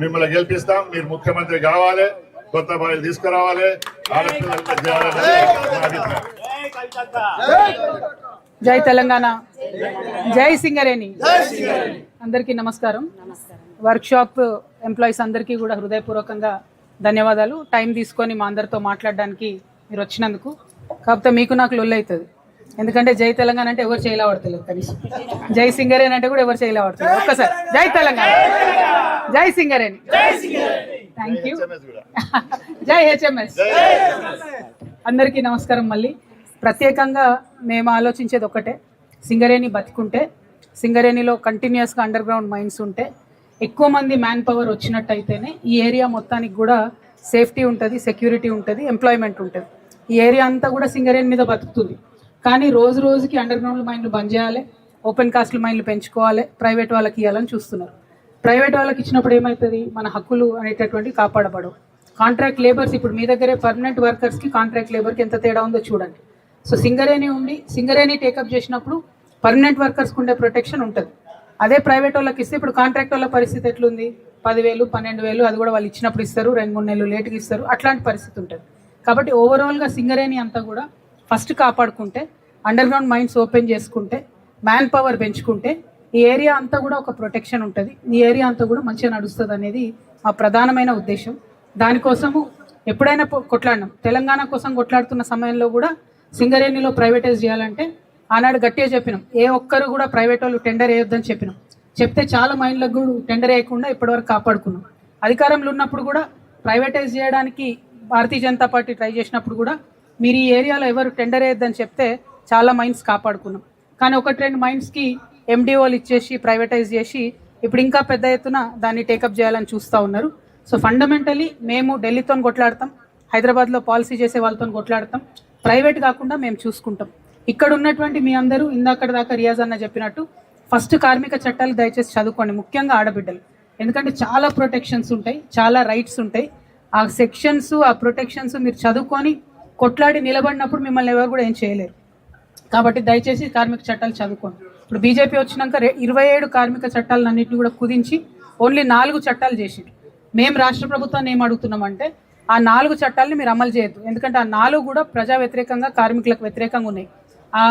మిమ్మల్ని గెలిపిస్తాం, మీరు ముఖ్యమంత్రి కావాలి, కొత్త బాయిలు తీసుకురావాలి. జై తెలంగాణ, జై సింగరేణి. అందరికీ నమస్కారం. వర్క్షాప్ ఎంప్లాయీస్ అందరికీ కూడా హృదయపూర్వకంగా ధన్యవాదాలు. టైం తీసుకొని మా అందరితో మాట్లాడడానికి మీరు వచ్చినందుకు. కాకపోతే మీకు నాకు లొల్లి అవుతుంది, ఎందుకంటే జై తెలంగాణ అంటే ఎవరు చేయలేవడతలేదు, కనీసం జై సింగరేణి అంటే కూడా ఎవరు చేయలేవడతలేదు. ఒక్కసారి జై తెలంగాణ, జై సింగరేణి. Thank you. జై హెచ్ఎంఎస్. అందరికీ నమస్కారం. మళ్ళీ ప్రత్యేకంగా మేము ఆలోచించేది ఒకటే, సింగరేణి బతికుంటే, సింగరేణిలో కంటిన్యూస్గా అండర్ గ్రౌండ్ మైన్స్ ఉంటే, ఎక్కువ మంది మ్యాన్ పవర్ వచ్చినట్టయితేనే ఈ ఏరియా మొత్తానికి కూడా సేఫ్టీ ఉంటుంది, సెక్యూరిటీ ఉంటుంది, ఎంప్లాయ్మెంట్ ఉంటుంది. ఈ ఏరియా అంతా కూడా సింగరేణి మీద బతుకుతుంది. కానీ రోజు రోజుకి అండర్ గ్రౌండ్ మైన్లు బంద్ చేయాలి, ఓపెన్ కాస్ట్ల మైన్లు పెంచుకోవాలి, ప్రైవేట్ వాళ్ళకి ఇవ్వాలని చూస్తున్నారు. ప్రైవేట్ వాళ్ళకి ఇచ్చినప్పుడు ఏమవుతుంది, మన హక్కులు అనేటటువంటి కాపాడబడవు. కాంట్రాక్ట్ లేబర్స్, ఇప్పుడు మీ దగ్గరే పర్మనెంట్ వర్కర్స్కి కాంట్రాక్ట్ లేబర్కి ఎంత తేడా ఉందో చూడండి. సో సింగరేణి ఉండి సింగరేణి టేకప్ చేసినప్పుడు పర్మనెంట్ వర్కర్స్కి ఉండే ప్రొటెక్షన్ ఉంటుంది. అదే ప్రైవేట్ వాళ్ళకి ఇస్తే ఇప్పుడు కాంట్రాక్ట్ వాళ్ళ పరిస్థితి ఎట్లుంది, 10,000 12,000 అది కూడా వాళ్ళు ఇచ్చినప్పుడు ఇస్తారు, 2-3 నెలలు లేట్గా ఇస్తారు, అట్లాంటి పరిస్థితి ఉంటుంది. కాబట్టి ఓవరాల్గా సింగరేణి అంతా కూడా ఫస్ట్ కాపాడుకుంటే, అండర్ గ్రౌండ్ మైన్స్ ఓపెన్ చేసుకుంటే, మ్యాన్ పవర్ పెంచుకుంటే ఈ ఏరియా అంతా కూడా ఒక ప్రొటెక్షన్ ఉంటుంది, ఈ ఏరియా అంతా కూడా మంచిగా నడుస్తుంది అనేది మా ప్రధానమైన ఉద్దేశం. దానికోసము ఎప్పుడైనా కొట్లాడినాం. తెలంగాణ కోసం కొట్లాడుతున్న సమయంలో కూడా సింగరేణిలో ప్రైవేటైజ్ చేయాలంటే ఆనాడు గట్టిగా చెప్పినాం, ఏ ఒక్కరు కూడా ప్రైవేట్ వాళ్ళు టెండర్ వేయొద్దని చెప్పినాం. చెప్తే చాలా మైండ్లకు కూడా టెండర్ వేయకుండా ఇప్పటివరకు కాపాడుకున్నాం. అధికారంలో ఉన్నప్పుడు కూడా ప్రైవేటైజ్ చేయడానికి భారతీయ జనతా పార్టీ ట్రై చేసినప్పుడు కూడా మీరు ఈ ఏరియాలో ఎవరు టెండర్ వేయొద్దని చెప్తే చాలా మైన్స్ కాపాడుకున్నాం. కానీ 1-2 మైన్స్కి ఎండిఓలు ఇచ్చేసి ప్రైవేటైజ్ చేసి ఇప్పుడు ఇంకా పెద్ద ఎత్తున దాన్ని టేకప్ చేయాలని చూస్తూ ఉన్నారు. సో ఫండమెంటలీ మేము ఢిల్లీతో కొట్లాడతాం, హైదరాబాద్లో పాలసీ చేసే వాళ్ళతో కొట్లాడతాం, ప్రైవేట్ కాకుండా మేము చూసుకుంటాం. ఇక్కడ ఉన్నటువంటి మీ అందరూ ఇందాకటి దాకా రియాజ్ అన్న చెప్పినట్టు ఫస్ట్ కార్మిక చట్టాలు దయచేసి చదువుకోండి, ముఖ్యంగా ఆడబిడ్డలు. ఎందుకంటే చాలా ప్రొటెక్షన్స్ ఉంటాయి, చాలా రైట్స్ ఉంటాయి. ఆ సెక్షన్స్, ఆ ప్రొటెక్షన్స్ మీరు చదువుకొని కొట్లాడి నిలబడినప్పుడు మిమ్మల్ని ఎవరు కూడా ఏం చేయలేరు. కాబట్టి దయచేసి కార్మిక చట్టాలు చదువుకోండి. ఇప్పుడు బీజేపీ వచ్చినాక 27 కార్మిక చట్టాలన్నింటినీ కూడా కుదించి ఓన్లీ 4 చట్టాలు చేసిండ్రు. మేము రాష్ట్ర ప్రభుత్వాన్ని ఏం అడుగుతున్నామంటే ఆ 4 చట్టాలని మీరు అమలు చేయొద్దు. ఎందుకంటే ఆ 4 కూడా ప్రజా వ్యతిరేకంగా, కార్మికులకు వ్యతిరేకంగా ఉన్నాయి. ఆ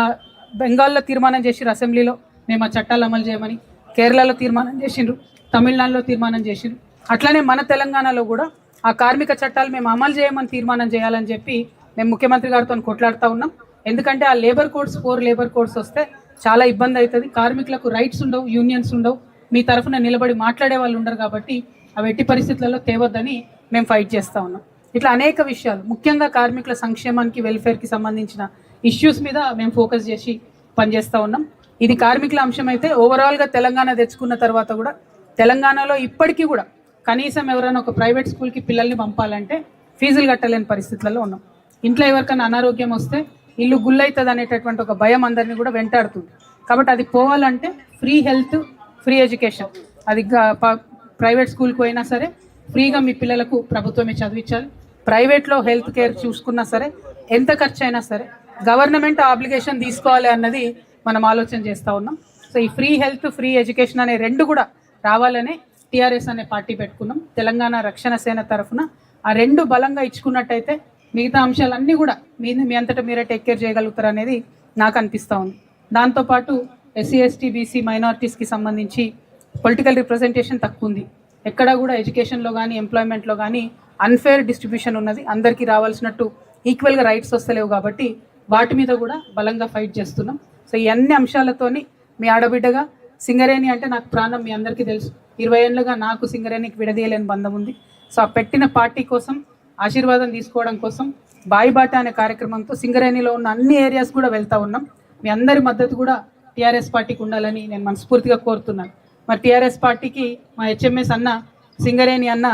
బెంగాల్లో తీర్మానం చేసిరు అసెంబ్లీలో మేము ఆ చట్టాలు అమలు చేయమని, కేరళలో తీర్మానం చేసిండ్రు, తమిళనాడులో తీర్మానం చేసిండ్రు. అట్లనే మన తెలంగాణలో కూడా ఆ కార్మిక చట్టాలు మేము అమలు చేయమని తీర్మానం చేయాలని చెప్పి మేము ముఖ్యమంత్రి గారితో కొట్లాడుతూ ఉన్నాం. ఎందుకంటే ఆ లేబర్ కోడ్స్ 4 లేబర్ కోడ్స్ వస్తే చాలా ఇబ్బంది అవుతుంది. కార్మికులకు రైట్స్ ఉండవు, యూనియన్స్ ఉండవు, మీ తరఫున నిలబడి మాట్లాడే వాళ్ళు ఉండరు. కాబట్టి అవి ఎట్టి పరిస్థితులలో తేవద్దని మేము ఫైట్ చేస్తూ ఉన్నాం. ఇట్లా అనేక విషయాలు, ముఖ్యంగా కార్మికుల సంక్షేమానికి, వెల్ఫేర్కి సంబంధించిన ఇష్యూస్ మీద మేము ఫోకస్ చేసి పనిచేస్తూ ఉన్నాం. ఇది కార్మికుల అంశం అయితే ఓవరాల్గా తెలంగాణ తెచ్చుకున్న తర్వాత కూడా తెలంగాణలో ఇప్పటికీ కూడా కనీసం ఎవరైనా ఒక ప్రైవేట్ స్కూల్కి పిల్లల్ని పంపాలంటే ఫీజులు కట్టలేని పరిస్థితులలో ఉన్నాం. ఇంట్లో ఎవరికైనా అనారోగ్యం వస్తే ఇల్లు గుల్లవుతుంది అనేటటువంటి ఒక భయం అందరినీ కూడా వెంటాడుతుంది. కాబట్టి అది పోవాలంటే ఫ్రీ హెల్త్, ఫ్రీ ఎడ్యుకేషన్, అది ప్రైవేట్ స్కూల్కి పోయినా సరే ఫ్రీగా మీ పిల్లలకు ప్రభుత్వమే చదివించాలి. ప్రైవేట్లో హెల్త్ కేర్ చూసుకున్నా సరే ఎంత ఖర్చు అయినా సరే గవర్నమెంట్ ఆబ్లిగేషన్ తీసుకోవాలి అన్నది మనం ఆలోచన చేస్తూ ఉన్నాం. సో ఈ ఫ్రీ హెల్త్, ఫ్రీ ఎడ్యుకేషన్ అనే రెండు కూడా రావాలనే టీఆర్ఎస్ అనే పార్టీ పెట్టుకున్నాం. తెలంగాణ రక్షణ సేన తరఫున ఆ రెండు బలంగా ఇచ్చుకున్నట్టయితే మిగతా అంశాలన్నీ కూడా మీ అంతటా మీరే టేక్ కేర్ చేయగలుగుతారు అనేది నాకు అనిపిస్తూ ఉంది. దాంతోపాటు ఎస్సీ, ఎస్టీ, బీసీ, మైనారిటీస్కి సంబంధించి పొలిటికల్ రిప్రజెంటేషన్ తక్కువ ఉంది. ఎక్కడ కూడా ఎడ్యుకేషన్లో కానీ, ఎంప్లాయ్మెంట్లో కానీ అన్ఫేర్ డిస్ట్రిబ్యూషన్ ఉన్నది. అందరికీ రావాల్సినట్టు ఈక్వల్గా రైట్స్ వస్తలేవు. కాబట్టి వాటి మీద కూడా బలంగా ఫైట్ చేస్తున్నాం. సో ఈ అన్ని అంశాలతోని మీ ఆడబిడ్డగా సింగరేణి అంటే నాకు ప్రాణం, మీ అందరికీ తెలుసు. 20 ఏళ్ళుగా నాకు సింగరేణికి విడదీయలేని బంధం ఉంది. సో ఆ పెట్టిన పార్టీ కోసం ఆశీర్వాదం తీసుకోవడం కోసం బాయిబాట అనే కార్యక్రమంతో సింగరేణిలో ఉన్న అన్ని ఏరియాస్ కూడా వెళ్తూ ఉన్నాం. మీ అందరి మద్దతు కూడా టీఆర్ఎస్ పార్టీకి ఉండాలని నేను మనస్ఫూర్తిగా కోరుతున్నాను. మరి టీఆర్ఎస్ పార్టీకి మా హెచ్ఎంఎస్ అన్న, సింగరేణి అన్న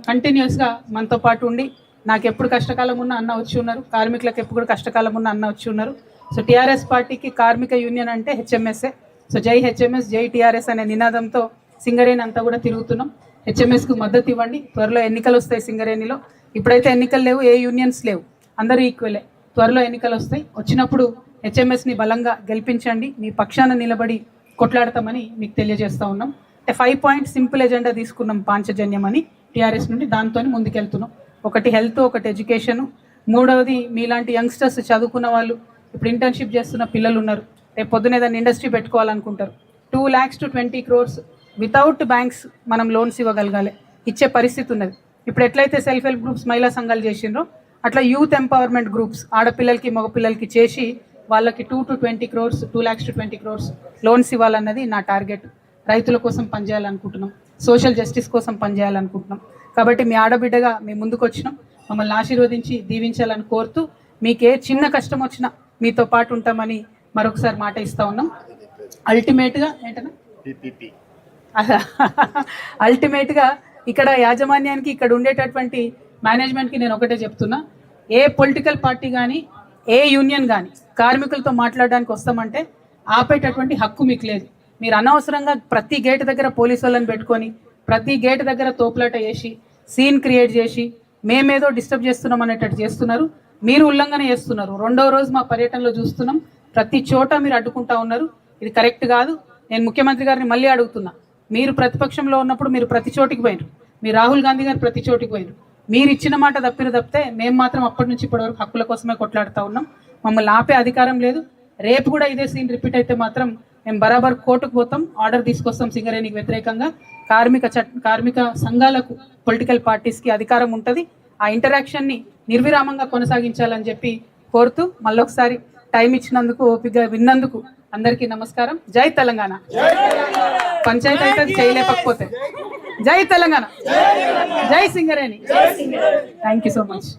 కంటిన్యూస్గా మనతో పాటు ఉండి నాకు ఎప్పుడు కష్టకాలం ఉన్న అన్న వచ్చి ఉన్నారు, కార్మికులకు ఎప్పుడు కష్టకాలం ఉన్న అన్న వచ్చి ఉన్నారు. సో టీఆర్ఎస్ పార్టీకి కార్మిక యూనియన్ అంటే హెచ్ఎంఎస్ఏ. సో జై హెచ్ఎంఎస్, జై టీఆర్ఎస్ అనే నినాదంతో సింగరేణి అంతా కూడా తిరుగుతున్నాం. హెచ్ఎంఎస్కు మద్దతు ఇవ్వండి. త్వరలో ఎన్నికలు వస్తాయి సింగరేణిలో. ఇప్పుడైతే ఎన్నికలు లేవు, ఏ యూనియన్స్ లేవు, అందరూ ఈక్వలే. త్వరలో ఎన్నికలు వస్తాయి. వచ్చినప్పుడు హెచ్ఎంఎస్ని బలంగా గెలిపించండి. మీ పక్షాన నిలబడి కొట్లాడతామని మీకు తెలియజేస్తూ ఉన్నాం. 5 పాయింట్ సింపుల్ ఎజెండా తీసుకున్నాం పాంచజన్యం అని టీఆర్ఎస్ నుండి. దాంతో ముందుకెళ్తున్నాం. ఒకటి హెల్త్, ఒకటి ఎడ్యుకేషను, మూడవది మీలాంటి యంగ్స్టర్స్ చదువుకున్న వాళ్ళు, ఇప్పుడు ఇంటర్న్షిప్ చేస్తున్న పిల్లలు ఉన్నారు, రేపు పొద్దున ఏదైనా ఇండస్ట్రీ పెట్టుకోవాలనుకుంటారు. 2 lakhs to 20 crores without banks మనం లోన్స్ ఇవ్వగలగాలి, ఇచ్చే పరిస్థితి ఉన్నది. ఇప్పుడు ఎట్లయితే సెల్ఫ్ హెల్ప్ గ్రూప్స్, మహిళా సంఘాలు చేసిండ్రో అట్లా యూత్ ఎంపవర్మెంట్ గ్రూప్స్ ఆడపిల్లలకి, మగపిల్లలకి చేసి వాళ్ళకి 2 to 20 crores, 2 lakhs to 20 crores loans ఇవ్వాలన్నది నా టార్గెట్. రైతుల కోసం పనిచేయాలనుకుంటున్నాం, సోషల్ జస్టిస్ కోసం పనిచేయాలనుకుంటున్నాం. కాబట్టి మీ ఆడబిడ్డగా మేము ముందుకు వచ్చినాం. మమ్మల్ని ఆశీర్వదించి దీవించాలని కోరుతూ, మీకే చిన్న కష్టం వచ్చినా మీతో పాటు ఉంటామని మరొకసారి మాట ఇస్తూ ఉన్నాం. అల్టిమేట్గా ఏంటన్నా అల్టిమేట్గా ఇక్కడ యాజమాన్యానికి, ఇక్కడ ఉండేటటువంటి మేనేజ్మెంట్కి నేను ఒకటే చెప్తున్నా, ఏ పొలిటికల్ పార్టీ కానీ, ఏ యూనియన్ కానీ కార్మికులతో మాట్లాడడానికి వస్తామంటే ఆపేటటువంటి హక్కు మీకు లేదు. మీరు అనవసరంగా ప్రతి గేట్ దగ్గర పోలీసు వాళ్ళని పెట్టుకొని, ప్రతి గేట్ దగ్గర తోపులాట చేసి, సీన్ క్రియేట్ చేసి, మేమేదో డిస్టర్బ్ చేస్తున్నాం అనేటట్టు చేస్తున్నారు. మీరు ఉల్లంఘన చేస్తున్నారు. 2వ రోజు మా పర్యటనలో చూస్తున్నాం, ప్రతి చోట మీరు అడ్డుకుంటా ఉన్నారు. ఇది కరెక్ట్ కాదు. నేను ముఖ్యమంత్రి గారిని మళ్ళీ అడుగుతున్నా, మీరు ప్రతిపక్షంలో ఉన్నప్పుడు మీరు ప్రతి చోటికి పోయినారు, మీ రాహుల్ గాంధీ గారు ప్రతి చోటికి పోయినారు. మీరు ఇచ్చిన మాట తప్పితే మేము మాత్రం అప్పటి నుంచి ఇప్పటివరకు హక్కుల కోసమే కొట్లాడుతూ ఉన్నాం. మమ్మల్ని ఆపే అధికారం లేదు. రేపు కూడా ఇదే సీన్ రిపీట్ అయితే మాత్రం మేము బరాబర్ కోర్టుకు పోతాం, ఆర్డర్ తీసుకొస్తాం. సింగరేణికి వ్యతిరేకంగా కార్మిక సంఘాలకు, పొలిటికల్ పార్టీస్కి అధికారం ఉంటుంది. ఆ ఇంటరాక్షన్ని నిర్విరామంగా కొనసాగించాలని చెప్పి కోరుతూ, మళ్ళొకసారి టైం ఇచ్చినందుకు, ఓపికగా విన్నందుకు అందరికీ నమస్కారం. జై తెలంగాణ. పంచాయతీ అయితే చేయలేకపోతే జై తెలంగాణ, జై Singareni. Thank you so much.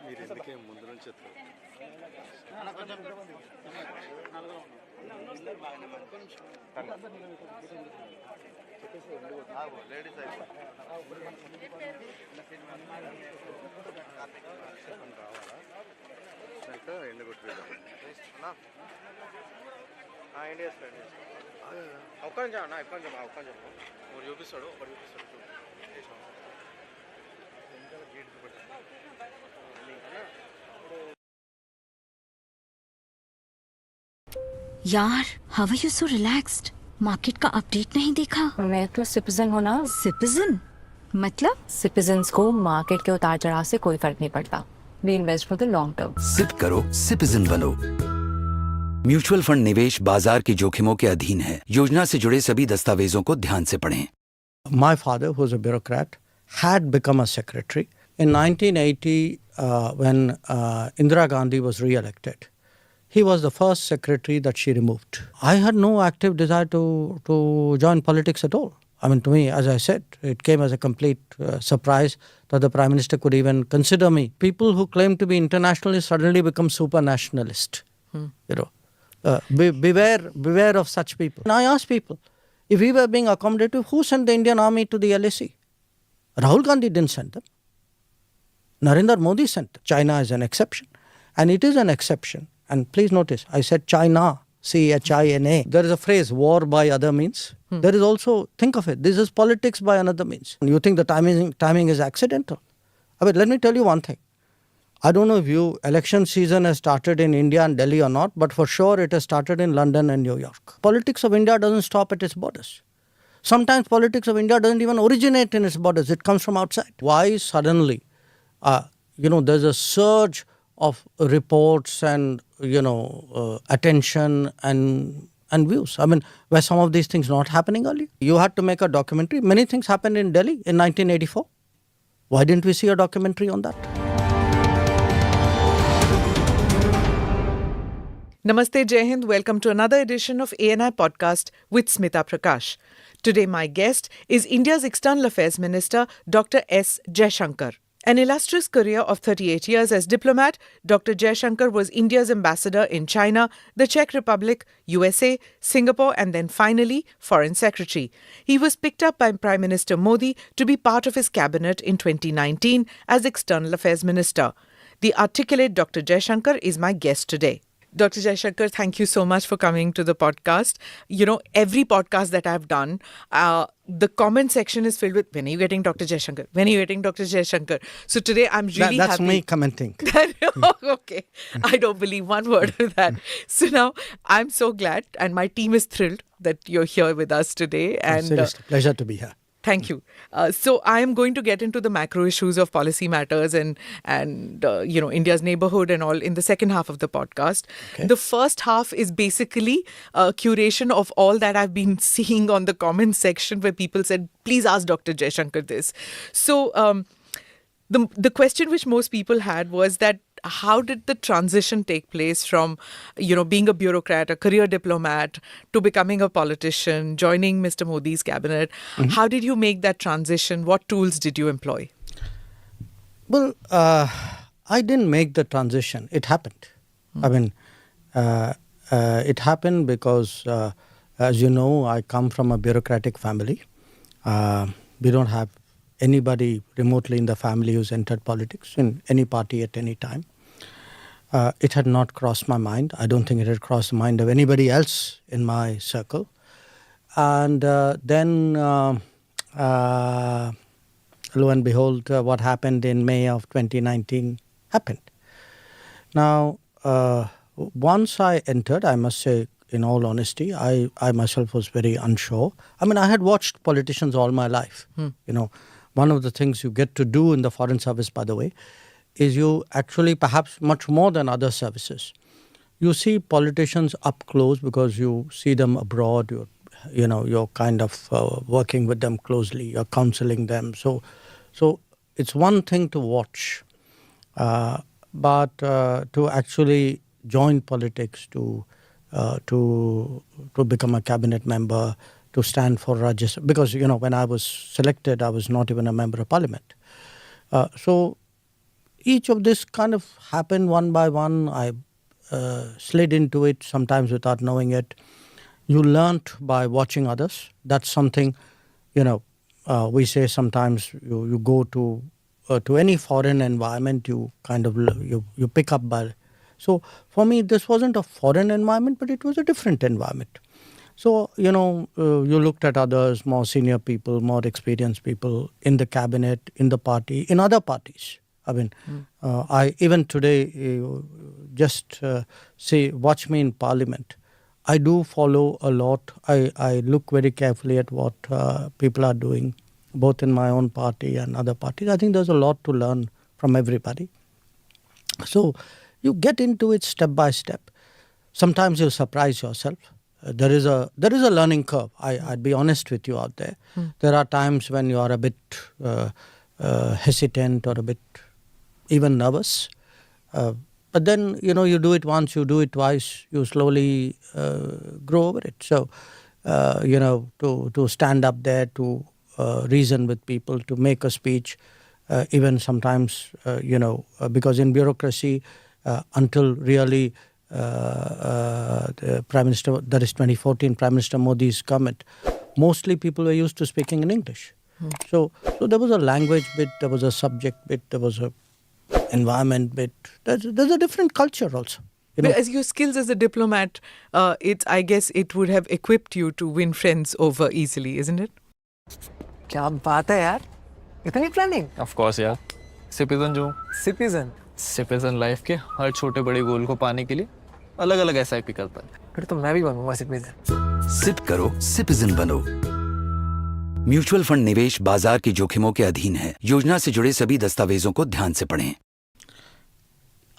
మీరు ఎందుకే ముందు నుంచి లేడీస్ రావాలా ఎండు కొట్టుకుంటాం ఇండియా ఒక్క నిమిషం అన్న ఒక్క నిమిషం ఒకటి చూపిస్తాడు यार how are you so relaxed? Market का अपडेट नहीं देखा? मैं तो सिटीजन हूँ ना। सिटीजन मतलब? सिटीजन्स को मार्केट के उतार चढ़ाव से कोई फर्क नहीं पड़ता। We invest for the long term. SIP करो, सिटीजन बनो। म्यूचुअल फंड निवेश बाजार के जोखिमों के अधीन है। योजना से जुड़े सभी दस्तावेजों को ध्यान से पढ़ें। My father, who was a bureaucrat, had become a secretary. In 1980, when Indira Gandhi was re-elected, he was the first secretary that she removed. I had no active desire to join politics at all. I mean, to me, as I said, it came as a complete surprise that the Prime Minister could even consider me. People who claim to be internationalists suddenly become super nationalist. You know, beware of such people. And I ask people, if we were being accommodative, who sent the Indian army to the LAC? Rahul Gandhi didn't send them. Narendra Modi sent them. China is an exception. And it is an exception. And please notice, I said China, China. There is a phrase, war by other means. There is also, think of it, this is politics by another means. You think the timing is accidental. I mean, let me tell you one thing. I don't know if election season has started in India and Delhi or not, but for sure it has started in London and New York. Politics of India doesn't stop at its borders. Sometimes politics of India doesn't even originate in its borders. It comes from outside. Why suddenly, there's a surge of reports and, attention and views. I mean, were some of these things not happening earlier? You had to make a documentary. Many things happened in Delhi in 1984. Why didn't we see a documentary on that? Namaste, Jai Hind. Welcome to another edition of ANI Podcast with Smita Prakash. Today, my guest is India's External Affairs Minister, Dr. S. Jaishankar. An illustrious career of 38 years as diplomat, Dr. Jaishankar was India's ambassador in China, the Czech Republic, USA, Singapore, and then finally, Foreign Secretary. He was picked up by Prime Minister Modi to be part of his cabinet in 2019 as External Affairs Minister. The articulate Dr. Jaishankar is my guest today. Dr. Jaishankar, thank you so much for coming to the podcast. Every podcast that I've done, the comment section is filled with, when are you getting Dr. Jaishankar? When are you getting Dr. Jaishankar? So today I'm really That's happy. me commenting. Okay. I don't believe one word of that. So now I'm so glad and my team is thrilled that you're here with us today. And seriously, pleasure to be here. Thank you. So I am going to get into the macro issues of policy matters and India's neighborhood and all in the second half of the podcast. Okay. The first half is basically a curation of all that I've been seeing on the comments section where people said, please ask Dr. Jaishankar this. So the question which most people had was that how did the transition take place from, being a bureaucrat, a career diplomat, to becoming a politician, joining Mr. Modi's cabinet? Mm-hmm. How did you make that transition? What tools did you employ? Well, I didn't make the transition. It happened. Mm-hmm. I mean, it happened because, as you know, I come from a bureaucratic family. We don't have anybody remotely in the family who's entered politics in any party at any time. It had not crossed my mind. I don't think it had crossed the mind of anybody else in my circle. And then, lo and behold, what happened in May of 2019 happened. Now, once I entered, I must say, in all honesty, I myself was very unsure. I mean, I had watched politicians all my life. One of the things you get to do in the Foreign Service, by the way, is you actually, perhaps much more than other services, you see politicians up close because you see them abroad, you're kind of working with them closely, you're counseling them. So it's one thing to watch, but to actually join politics, to become a cabinet member, to stand for Rajya Sabha, because, when I was selected, I was not even a member of parliament. So each of this kind of happened one by one. I slid into it sometimes without knowing it. You learnt by watching others. That's something, we say sometimes you go to any foreign environment, you kind of you pick up by. So for me, this wasn't a foreign environment, but it was a different environment. So, you looked at others, more senior people, more experienced people in the cabinet, in the party, in other parties. I mean, I even today, watch me in parliament. I do follow a lot. I look very carefully at what people are doing, both in my own party and other parties. I think there's a lot to learn from everybody. So you get into it step by step. Sometimes you'll surprise yourself. There is a learning curve. I'd be honest with you out there. There are times when you are a bit hesitant or a bit even nervous. But then, you do it once, you do it twice, you slowly grow over it. So, to stand up there, to reason with people, to make a speech, even sometimes, because in bureaucracy, until really the Prime Minister, that is 2014, Prime Minister Modi's comment, mostly people were used to speaking in English. So there was a language bit, there was a subject bit, there was a environment bit. There's a different culture also. But as your skills as a diplomat, I guess it would have equipped you to win friends over easily, isn't it? क्या बात है यार, इतनी planning? Of course यार, citizen life के हर छोटे बड़े गोल को पाने के लिए अलग अलग SIP करता है। फिर तो मैं भी बनूंगा सिटीजन। सिप करो, सिटीजन बनो। म्यूचुअल फंड निवेश बाजार के जोखिमों के अधीन है। योजना से जुड़े सभी दस्तावेजों को ध्यान से पढ़ें।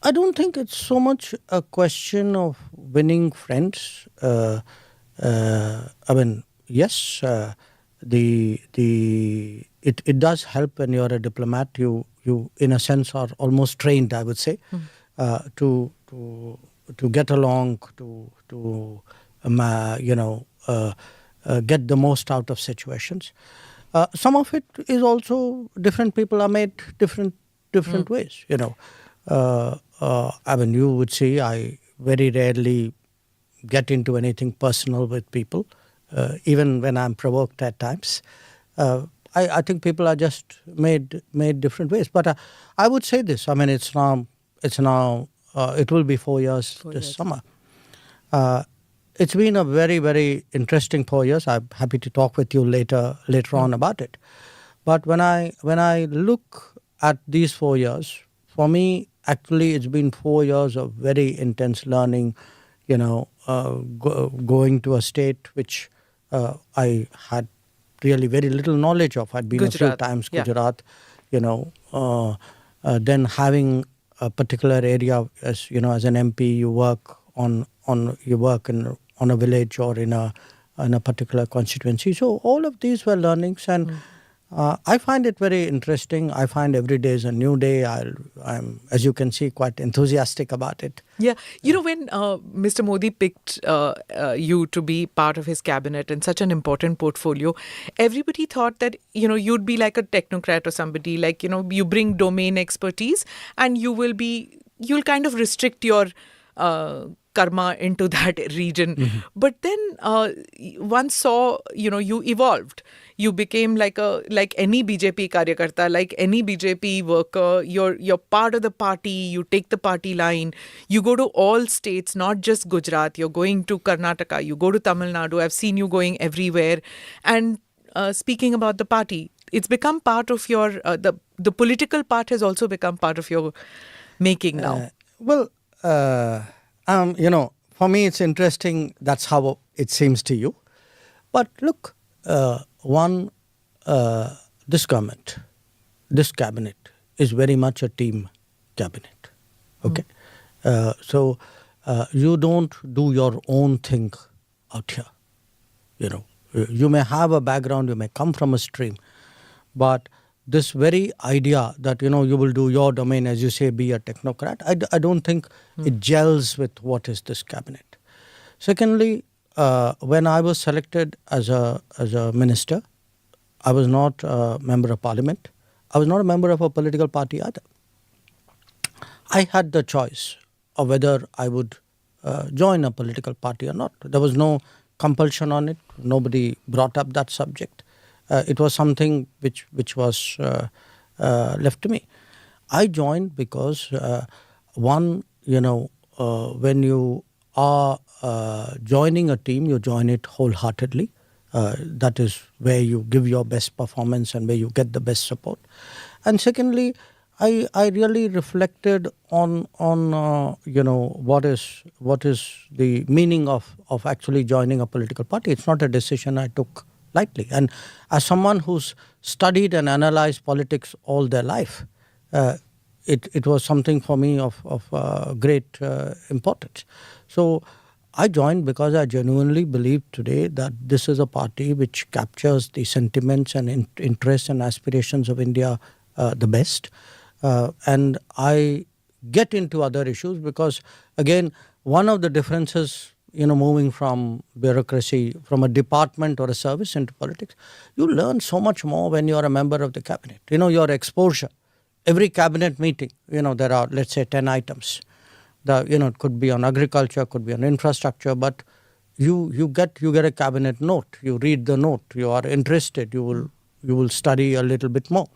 I don't think it's so much a question of winning friends. I mean, yes, it does help when you're a diplomat. You in a sense are almost trained, I would say, to get along, to get the most out of situations. Some of it is also different people are made different ways. I mean, you would see I very rarely get into anything personal with people, even when I'm provoked at times. I think people are just made different ways. But I would say this. I mean, it will be 4 years this summer. It's been a very, very interesting 4 years. I'm happy to talk with you later on about it. But when I look at these 4 years, for me, actually, it's been 4 years of very intense learning. Going to a state which I had really very little knowledge of. I'd been Gujarat. A few times, Gujarat. Then having a particular area as an MP, you work on a village or in a particular constituency. So all of these were learnings, and I find it very interesting. I find every day is a new day. I'm, as you can see, quite enthusiastic about it. Yeah. When Mr. Modi picked you to be part of his cabinet and such an important portfolio, everybody thought that, you'd be like a technocrat or somebody, like, you bring domain expertise and you'll kind of restrict your karma into that region. Mm-hmm. But then one saw, you evolved. You became like any BJP karyakarta, like any BJP worker. You're part of the party. You take the party line. You go to all states, not just Gujarat. You're going to Karnataka. You go to Tamil Nadu. I've seen you going everywhere. And speaking about the party, it's become part of your, the political part has also become part of your making now. For me, it's interesting. That's how it seems to you. But look, this government, this cabinet is very much a team cabinet. Okay? So you don't do your own thing out here. You may have a background, you may come from a stream, but this very idea that, you will do your domain, as you say, be a technocrat, I don't think it gels with what is this cabinet. Secondly, when I was selected as a minister, I was not a member of parliament. I was not a member of a political party either. I had the choice of whether I would join a political party or not. There was no compulsion on it. Nobody brought up that subject. It was something which was left to me. I joined because when you are joining a team, you join it wholeheartedly. That is where you give your best performance and where you get the best support. And secondly, I really reflected on what is the meaning of actually joining a political party. It's not a decision I took lightly. And as someone who's studied and analyzed politics all their life, it was something for me of great importance. So I joined because I genuinely believe today that this is a party which captures the sentiments and interests and aspirations of India the best. And I get into other issues because, again, one of the differences, moving from bureaucracy, from a department or a service into politics, you learn so much more when you are a member of the cabinet. Your exposure. Every cabinet meeting, there are, let's say, 10 items. It could be on agriculture, could be on infrastructure, but you get a cabinet note. You read the note. You are interested. You will study a little bit more.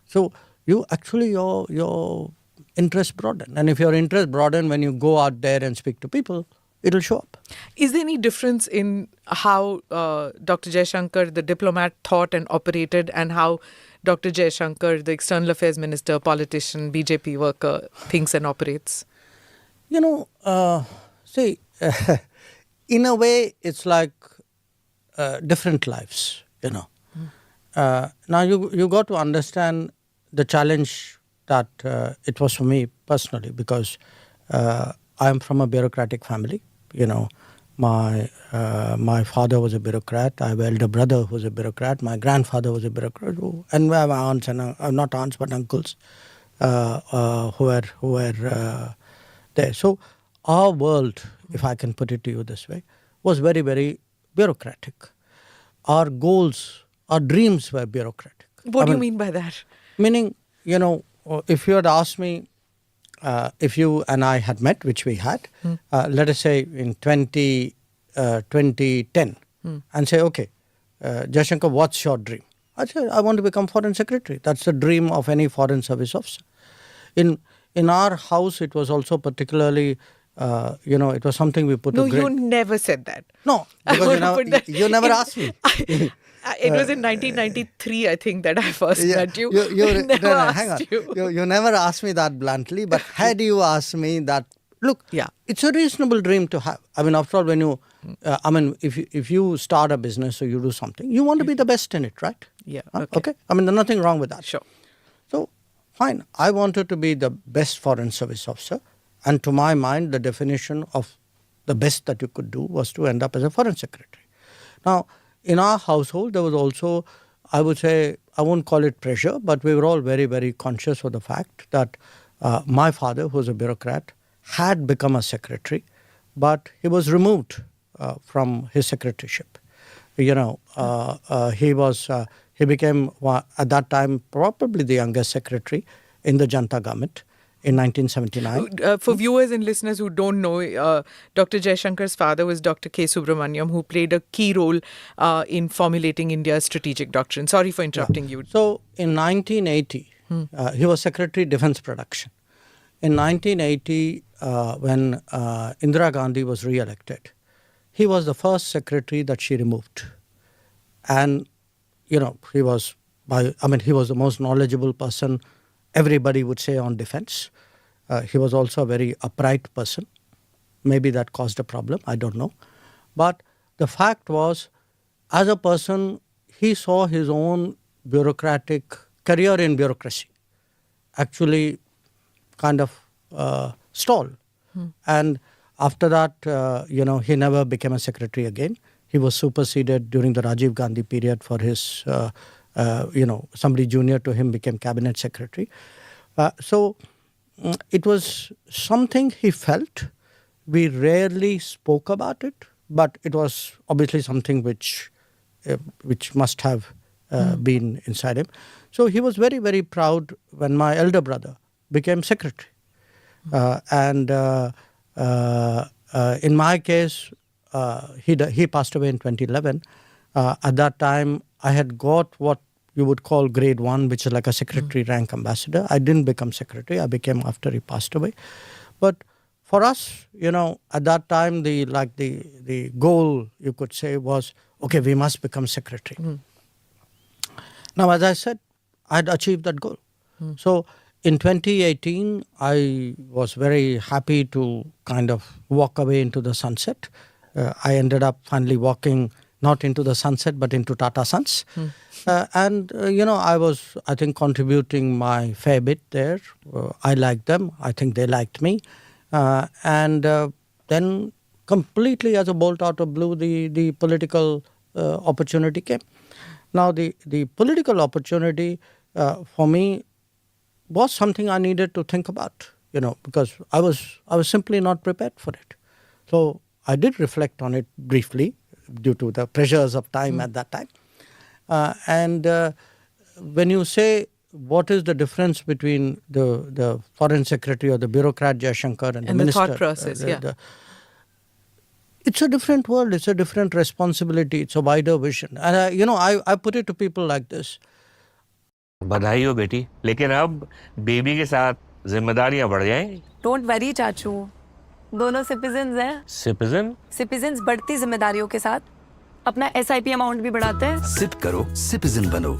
So you actually your interest broaden, and if your interest broaden, when you go out there and speak to people, it'll show up. Is there any difference in how Dr. Jaishankar, the diplomat, thought and operated, and how Dr. Jaishankar, the external affairs minister, politician, BJP worker, thinks and operates? See, in a way, it's like different lives, Now, you got to understand the challenge that it was for me personally, because I am from a bureaucratic family. My father was a bureaucrat. I have an elder brother who was a bureaucrat. My grandfather was a bureaucrat, and we have aunts and not aunts but uncles who were there. So our world, if I can put it to you this way, was very, very bureaucratic. Our goals, our dreams were bureaucratic. What do you mean by that? Meaning, if you had asked me, if you and I had met, which we had, let us say in 2010, and say, okay, Jaishankar, what's your dream? I said, I want to become foreign secretary. That's the dream of any foreign service officer. In our house, it was also particularly, it was something we put. No, you never said that. No, because you never asked me. It was in 1993, I think, that I first met you. Hang on. You never asked me that bluntly, but had you asked me that, look, it's a reasonable dream to have. I mean, after all, when you, if you start a business or you do something, you want to be the best in it, right? Yeah. Okay. I mean, there's nothing wrong with that. Sure. So, fine. I wanted to be the best foreign service officer. And to my mind, the definition of the best that you could do was to end up as a foreign secretary. Now, in our household, there was also, I would say, I won't call it pressure, but we were all very, very conscious of the fact that my father, who was a bureaucrat, had become a secretary, but he was removed from his secretaryship. He became, at that time, probably the youngest secretary in the Janta government in 1979. For viewers and listeners who don't know, Dr. Jaishankar's father was Dr. K. Subramaniam, who played a key role in formulating India's strategic doctrine. Sorry for interrupting you. So, in 1980, he was Secretary Defence Production. In 1980, when Indira Gandhi was re-elected, he was the first secretary that she removed. And, he was the most knowledgeable person, everybody would say, on defense. He was also a very upright person. Maybe that caused a problem, I don't know. But the fact was, as a person, he saw his own bureaucratic career in bureaucracy actually kind of stall. And after that, he never became a secretary again. He was superseded during the Rajiv Gandhi period for his, somebody junior to him became cabinet secretary. So it was something he felt. We rarely spoke about it, but it was obviously something which must have been inside him. So he was very, very proud when my elder brother became secretary. And in my case, he passed away in 2011. At that time, I had got what you would call grade 1, which is like a secretary rank ambassador. I didn't become secretary. I became after he passed away. But for us, at that time, the goal, you could say, was, okay, we must become secretary. Now, as I said, I had achieved that goal. So in 2018, I was very happy to kind of walk away into the sunset. I ended up finally walking not into the sunset, but into Tata Sons. I was, I think, contributing my fair bit there. I liked them. I think they liked me. Then completely as a bolt out of blue, the political opportunity came. Now, the political opportunity for me was something I needed to think about, because I was simply not prepared for it. So I did reflect on it briefly due to the pressures of time at that time. When you say what is the difference between the foreign secretary or the bureaucrat Jaishankar and the minister, thought process, it's a different world. It's a different responsibility. It's a wider vision. And I put it to people like this. बधाई हो बेटी, लेकिन अब baby के साथ जिम्मेदारियां बढ़ जाएंगी। डोंट वरी चाचू, दोनों सिटीजन्स हैं। सिटीजन्स बढ़ती जिम्मेदारियों के साथ अपना SIP अमाउंट भी बढ़ाते हैं। सिप करो, सिटीजन बनो।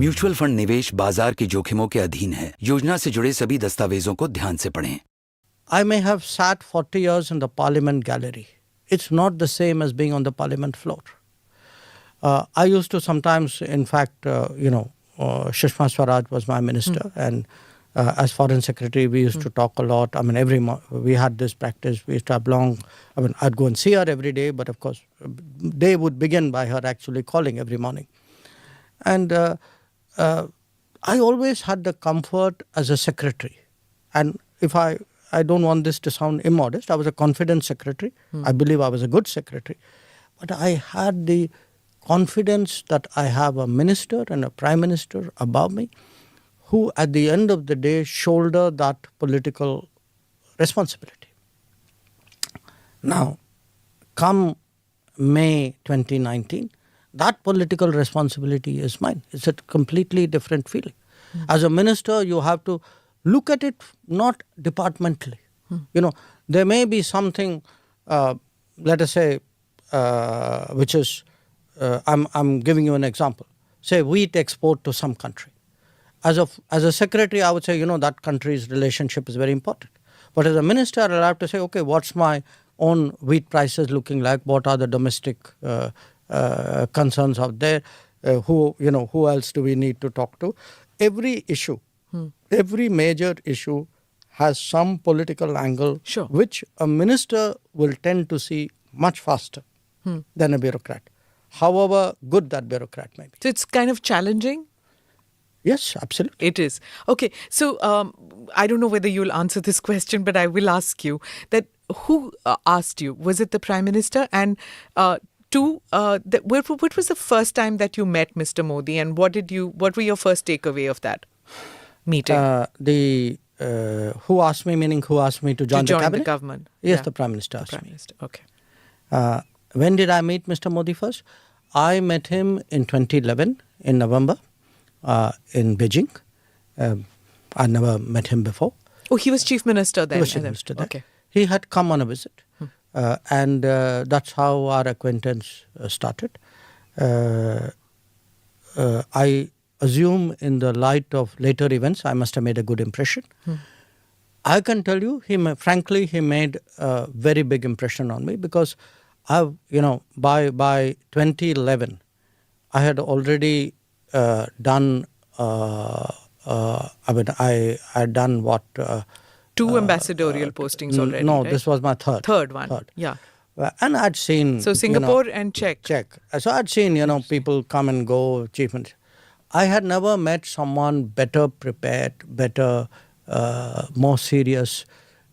म्यूचुअल फंड निवेश बाजार के जोखिमों के अधीन है। योजना से जुड़े सभी दस्तावेजों को ध्यान से पढ़ें। I may have sat 40 years in the parliament gallery. It's not the same as being on the parliament floor. I used to sometimes, in fact, Sushma Swaraj was my minister, and as foreign secretary, we used to talk a lot. I mean, we had this practice. We used to have long, I'd go and see her every day, but of course, day would begin by her actually calling every morning. And I always had the comfort as a secretary. And if I don't want this to sound immodest, I was a confident secretary. I believe I was a good secretary. But I had the confidence that I have a minister and a prime minister above me who at the end of the day shoulder that political responsibility. Now, come May 2019, that political responsibility is mine. It's a completely different feeling. As a minister, you have to look at it not departmentally. There may be something, let us say, which is, I'm giving you an example. Say wheat export to some country. As a secretary, I would say, that country's relationship is very important. But as a minister, I'll have to say, okay, what's my own wheat prices looking like? What are the domestic concerns out there? Who else do we need to talk to? Every issue, every major issue has some political angle, which a minister will tend to see much faster than a bureaucrat, however good that bureaucrat may be. So it's kind of challenging? Yes, absolutely. It is. Okay, so I don't know whether you'll answer this question, but I will ask you that who asked you? Was it the Prime Minister? And two, what was the first time that you met Mr. Modi, and what were your first takeaway of that meeting? Who asked me, meaning who asked me to join the cabinet? The government. Yes, the Prime Minister asked Prime me. Minister, okay. When did I meet Mr. Modi first? I met him in 2011 in November in Beijing. I never met him before. Oh, he was Chief Minister then? He was Chief Minister then. Okay. He had come on a visit. And that's how our acquaintance started. I assume in the light of later events, I must have made a good impression. I can tell you, frankly, he made a very big impression on me because by 2011, I had already done, I had done what... Two ambassadorial postings already, No, right? this was my third. Third one, yeah. And I'd seen... So Singapore and Czech. So I'd seen, people come and go, chief minister. I had never met someone better prepared, better, more serious,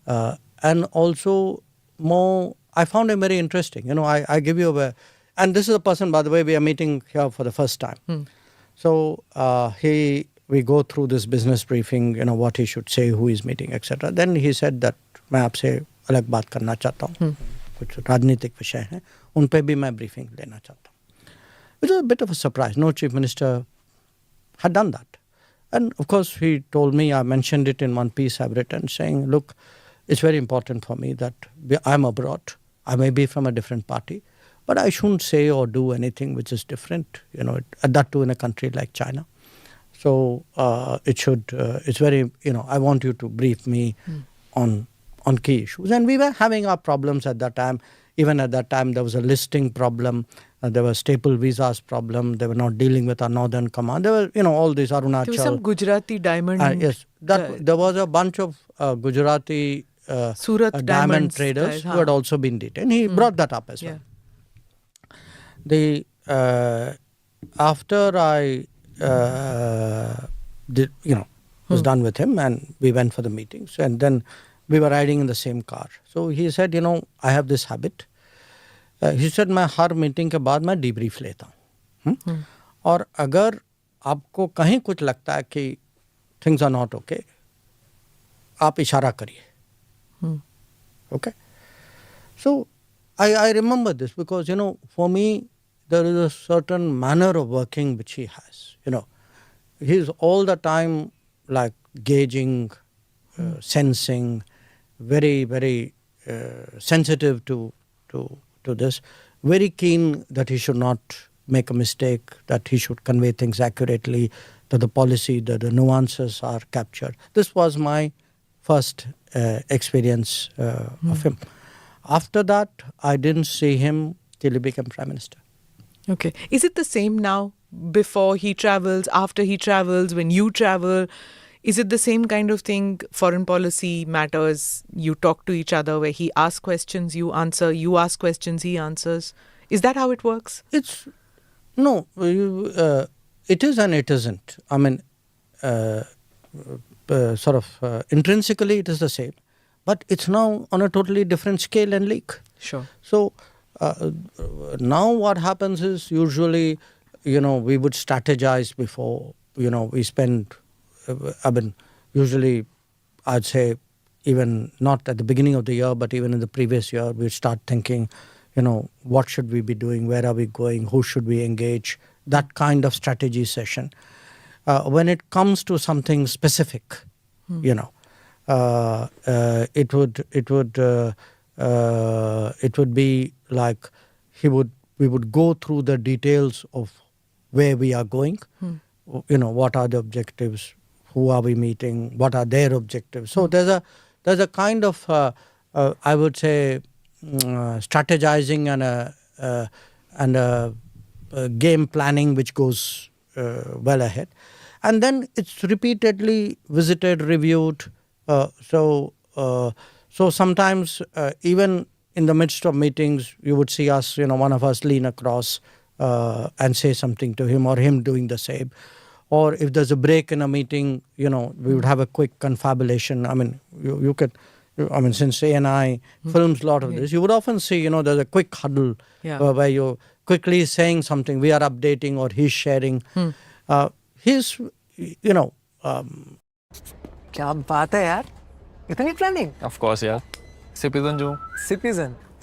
and also more... I found him very interesting. I give you and this is a person, by the way, we are meeting here for the first time. So we go through this business briefing, what he should say, who is meeting, etc. Then he said that मैं आपसे अलग बात करना चाहता हूँ, कुछ राजनीतिक विषय हैं, उन पे भी मैं briefing लेना चाहता हूँ. It was a bit of a surprise. No chief minister had done that. And of course, he told me, I mentioned it in one piece I've written, saying, look, it's very important for me that I'm abroad. I may be from a different party, but I shouldn't say or do anything which is different, that too in a country like China. So it's very, I want you to brief me on key issues. And we were having our problems at that time. Even at that time, there was a listing problem. There was staple visas problem. They were not dealing with our northern command. There were, all these Arunachal. There was some Gujarati diamond. Yes, there was a bunch of Gujarati Surat diamond traders who had also been detained. He brought that up as well. After I was done with him, and we went for the meetings, and then we were riding in the same car. So he said, I have this habit. He said, मैं हर meeting के बाद मैं debrief लेता हूँ. और अगर आपको कहीं कुछ लगता है कि things are not okay, आप इशारा करिए. Okay? So I remember this because, for me, there is a certain manner of working which he has. He's all the time like gauging, sensing, very, very sensitive to this, very keen that he should not make a mistake, that he should convey things accurately, that the policy, that the nuances are captured. This was my first experience of him. After that, I didn't see him till he became Prime Minister. Okay. Is it the same now? Before he travels, after he travels, when you travel? Is it the same kind of thing, foreign policy matters, you talk to each other where he asks questions, you answer, you ask questions, he answers? Is that how it works? No, it is and it isn't. I mean, intrinsically it is the same, but it's now on a totally different scale and league. Sure. So now what happens is usually, we would strategize before, we spend, usually I'd say even not at the beginning of the year, but even in the previous year, we'd start thinking, what should we be doing? Where are we going? Who should we engage? That kind of strategy session. When it comes to something specific, it would be like we would go through the details of where we are going, what are the objectives, who are we meeting, what are their objectives. So there's a kind of, I would say, strategizing and a game planning which goes well ahead. And then it's repeatedly visited, reviewed. So sometimes even in the midst of meetings, you would see us, one of us lean across and say something to him, or him doing the same. Or if there's a break in a meeting, we would have a quick confabulation. I mean, you could, since ANI films a lot of this, you would often see, there's a quick huddle where you're quickly saying something, we are updating, or he's sharing. He's, क्या बात है यार, इतनी planning? Of course यार,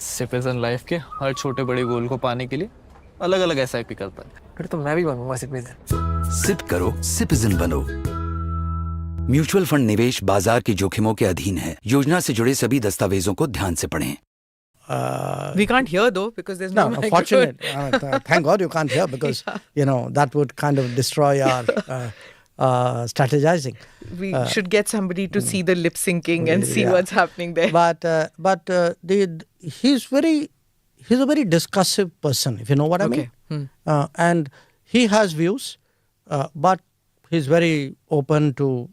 citizen life के हर छोटे बड़े गोल को पाने के लिए अलग अलग एसआईपी करता है. फिर तो मैं भी बनूंगा सिटीजन. सिप करो, सिटीजन बनो. म्यूचुअल फंड निवेश बाजार के जोखिमों के अधीन है. योजना से जुड़े सभी दस्तावेजों को ध्यान से पढ़ें. We can't hear though because there's no microphone. Fortunate. Thank God you can't hear because that would kind of destroy our strategizing. We should get somebody to see the lip syncing and see what's happening there. But he's a very discussive person, if you know what I mean. And he has views, but he's very open to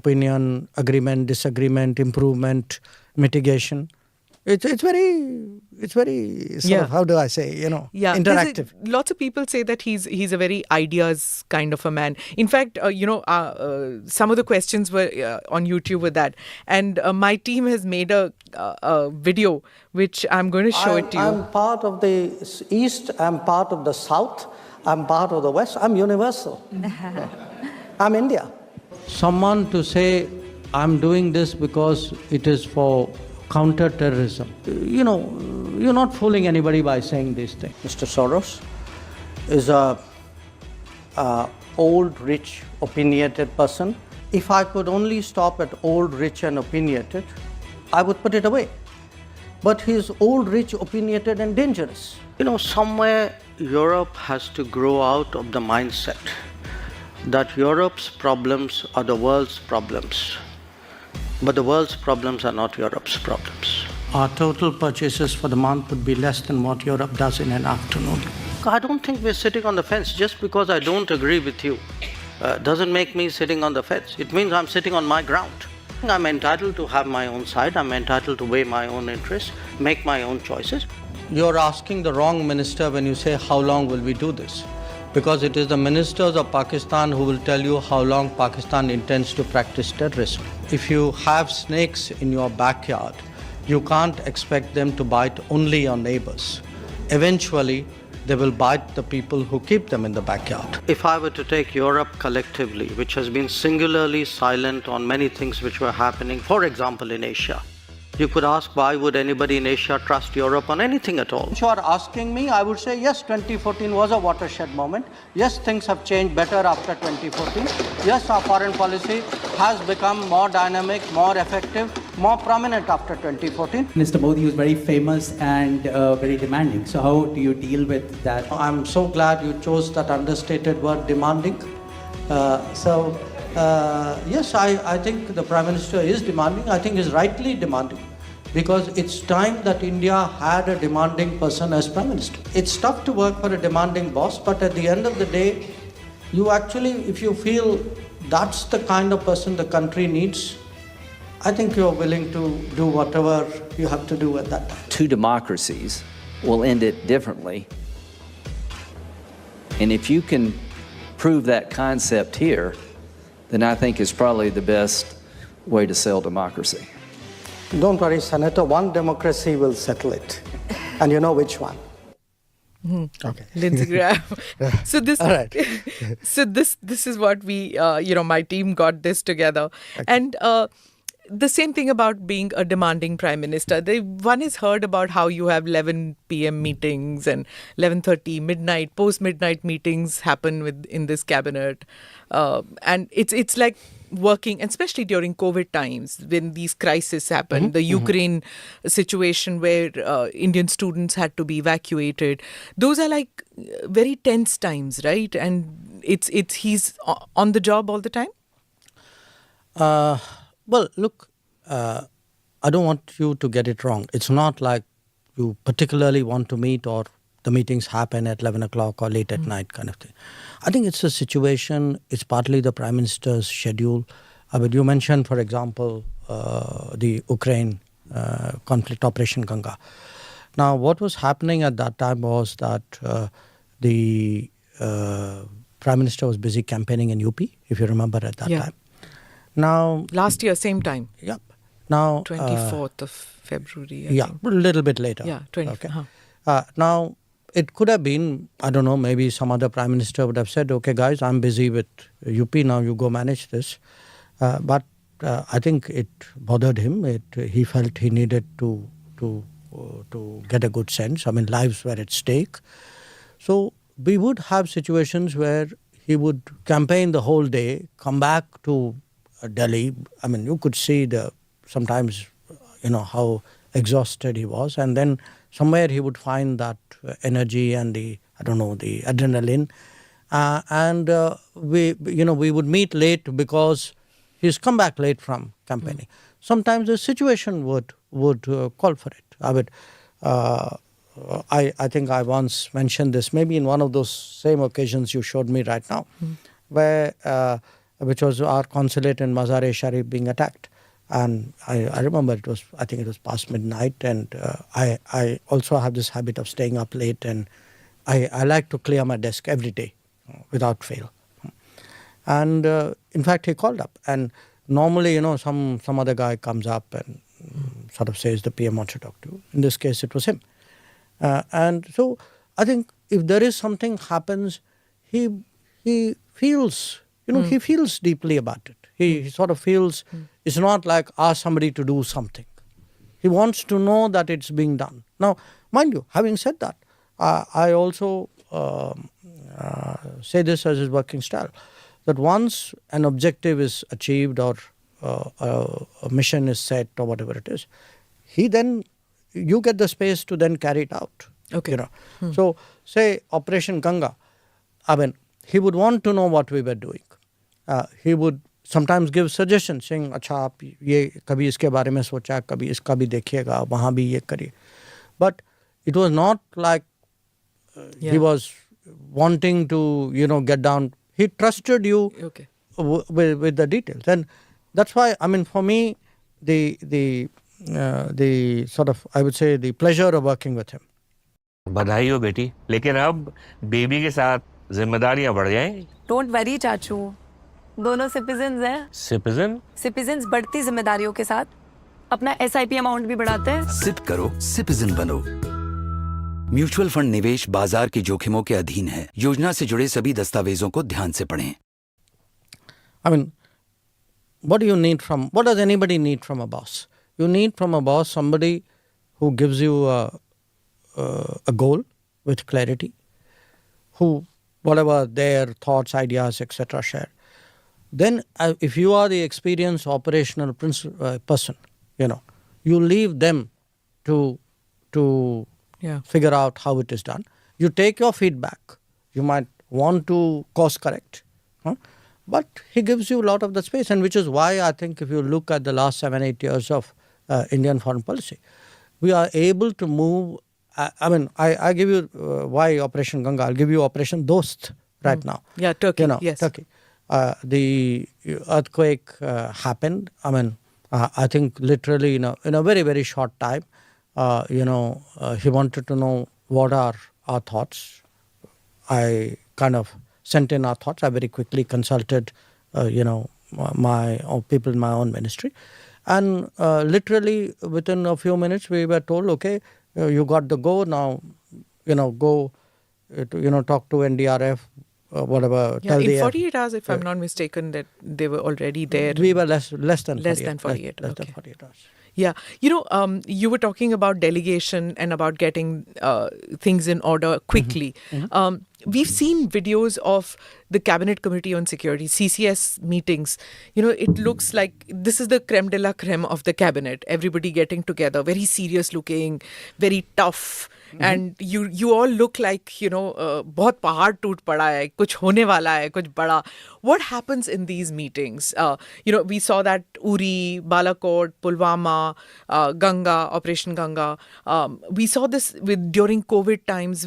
opinion, agreement, disagreement, improvement, mitigation. It's very sort of, how do I say, interactive. Lots of people say that he's a very ideas kind of a man. In fact, some of the questions were on YouTube with that, and my team has made a video which I'm going to show it to you. I'm part of the East. I'm part of the South. I'm part of the West. I'm universal. I'm India. Someone to say, I'm doing this because it is for counter-terrorism. You know, you're not fooling anybody by saying these things. Mr. Soros is a old, rich, opinionated person. If I could only stop at old, rich and opinionated, I would put it away. But he is old, rich, opinionated and dangerous. You know, somewhere Europe has to grow out of the mindset that Europe's problems are the world's problems. But the world's problems are not Europe's problems. Our total purchases for the month would be less than what Europe does in an afternoon. I don't think we're sitting on the fence. Just because I don't agree with you doesn't make me sitting on the fence. It means I'm sitting on my ground. I'm entitled to have my own side. I'm entitled to weigh my own interests, make my own choices. You're asking the wrong minister when you say, how long will we do this? Because it is the ministers of Pakistan who will tell you how long Pakistan intends to practice terrorism. If you have snakes in your backyard, you can't expect them to bite only your neighbors. Eventually, they will bite the people who keep them in the backyard. If I were to take Europe collectively, which has been singularly silent on many things which were happening, for example in Asia, you could ask, why would anybody in Asia trust Europe on anything at all? If you are asking me, I would say yes, 2014 was a watershed moment. Yes, things have changed better after 2014. Yes, our foreign policy has become more dynamic, more effective, more prominent after 2014. Mr. Modi was very famous and very demanding. So how do you deal with that? I'm so glad you chose that understated word, demanding. Yes, I think the Prime Minister is demanding. I think he's rightly demanding, because it's time that India had a demanding person as Prime Minister. It's tough to work for a demanding boss, but at the end of the day, you actually, if you feel that's the kind of person the country needs, I think you're willing to do whatever you have to do at that time. Two democracies will end it differently. And if you can prove that concept here, then I think it's probably the best way to sell democracy. Don't worry, Senator, one democracy will settle it. And you know which one. Okay. Lindsey Graham. So this, all right. So this is what we, my team got this together. Okay. And the same thing about being a demanding prime minister. One has heard about how you have 11 p.m. meetings and 11:30 midnight, post-midnight meetings happen in this cabinet. And it's like working, especially during COVID times when these crises happened, the Ukraine situation where Indian students had to be evacuated. Those are like very tense times, right? And he's on the job all the time? Well, look, I don't want you to get it wrong. It's not like you particularly want to meet or the meetings happen at 11 o'clock or late at night kind of thing. I think it's a situation, it's partly the Prime Minister's schedule. But you mentioned, for example, the Ukraine conflict, Operation Ganga. Now, what was happening at that time was that the Prime Minister was busy campaigning in UP, if you remember at that time. Now, last year, same time. Yep. Now, 24th of February. I think. A little bit later. Yeah, 20. Okay. Now, it could have been, I don't know, maybe some other Prime Minister would have said, okay, guys, I'm busy with UP, now you go manage this. But I think it bothered him. He felt he needed to get a good sense. I mean, lives were at stake. So we would have situations where he would campaign the whole day, come back to Delhi. I mean, you could see sometimes, how exhausted he was. And then somewhere he would find that energy and the adrenaline. And we would meet late because he's come back late from campaigning. Sometimes the situation would call for it. I think I once mentioned this, maybe in one of those same occasions you showed me right now, which was our consulate in Mazar-e-Sharif being attacked. And I remember I think it was past midnight, and I also have this habit of staying up late, and I like to clear my desk every day without fail. And in fact, he called up, and normally, some other guy comes up and sort of says the PM wants to talk to you. In this case, it was him. And so I think if there is something happens, he feels, he feels deeply about it. He sort of feels it's not like ask somebody to do something. He wants to know that it's being done. Now, mind you, having said that, I also say this as his working style, that once an objective is achieved or a mission is set or whatever it is, you get the space to then carry it out. Okay. So, say Operation Ganga, I mean, he would want to know what we were doing. He would sometimes give suggestions saying, अच्छा आप ये कभी इसके बारे में सोचा, कभी इसका भी देखिएगा, वहाँ भी ये करिए. But it was not like he was wanting to, get down. He trusted you with the details. And that's why, I mean, for me, the sort of, I would say, the pleasure of working with him. बधाई हो बेटी, लेकिन अब baby के साथ जिम्मेदारियां बढ़ जाएं. डोंट वरी चाचू, दोनों सिटीजन्स हैं. सिटीजन्स बढ़ती जिम्मेदारियों के साथ अपना SIP अमाउंट भी बढ़ाते हैं. सिप करो, सिटीजन बनो. म्यूचुअल फंड निवेश बाजार के जोखिमों के अधीन है. योजना से जुड़े सभी दस्तावेजों को ध्यान से पढ़ें. I mean, what does anybody need from a boss? You need from a boss somebody who gives you a goal with clarity, who, whatever their thoughts, ideas, etc. share. Then if you are the experienced operational person, you leave them to figure out how it is done. You take your feedback. You might want to course correct, but he gives you a lot of the space, and which is why I think if you look at the last 7-8 years of Indian foreign policy, we are able to move. I give you why Operation Ganga. I'll give you Operation Dost right now. Yeah, Turkey. Yes, Turkey. The earthquake happened. I think literally in a very, very short time. He wanted to know what are our thoughts. I kind of sent in our thoughts. I very quickly consulted, my people in my own ministry, and literally within a few minutes we were told, okay, you got the go now. Go. Talk to NDRF. Whatever. Yeah, in 48 hours, if I'm not mistaken, that they were already there. We were less than 48 Less than 48 hours. Yeah. You were talking about delegation and about getting things in order quickly. We've seen videos of the Cabinet Committee on Security, CCS meetings. It looks like this is the creme de la creme of the cabinet. Everybody getting together, very serious looking, very tough. And you all look like, बहुत पहाड़ टूट पड़ा है, कुछ होने वाला है, कुछ बड़ा. What happens in these meetings? We saw that Uri, Balakot, Pulwama, Ganga, Operation Ganga. We saw this during COVID times.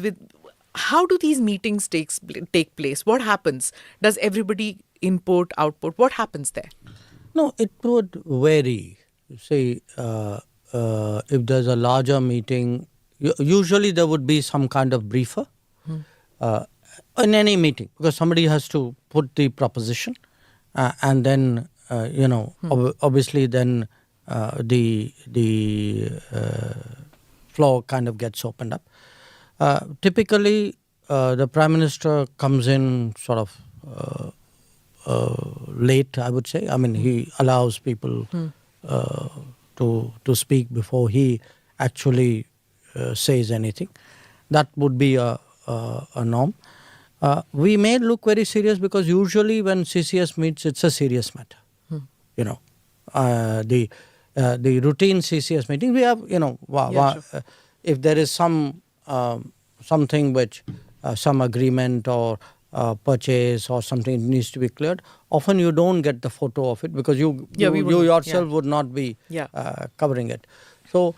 How do these meetings take place? What happens? Does everybody input, output? What happens there? No, it would vary. Say, if there's a larger meeting, usually there would be some kind of briefer in any meeting, because somebody has to put the proposition and then, obviously then the floor kind of gets opened up. Typically, the Prime Minister comes in sort of late, I would say. He allows people to speak before he actually says anything. That would be a norm. We may look very serious because usually when CCS meets, it's a serious matter. The routine CCS meeting, we have, sure. If there is something which some agreement or purchase or something needs to be cleared, often you don't get the photo of it because you yourself would not be covering it. So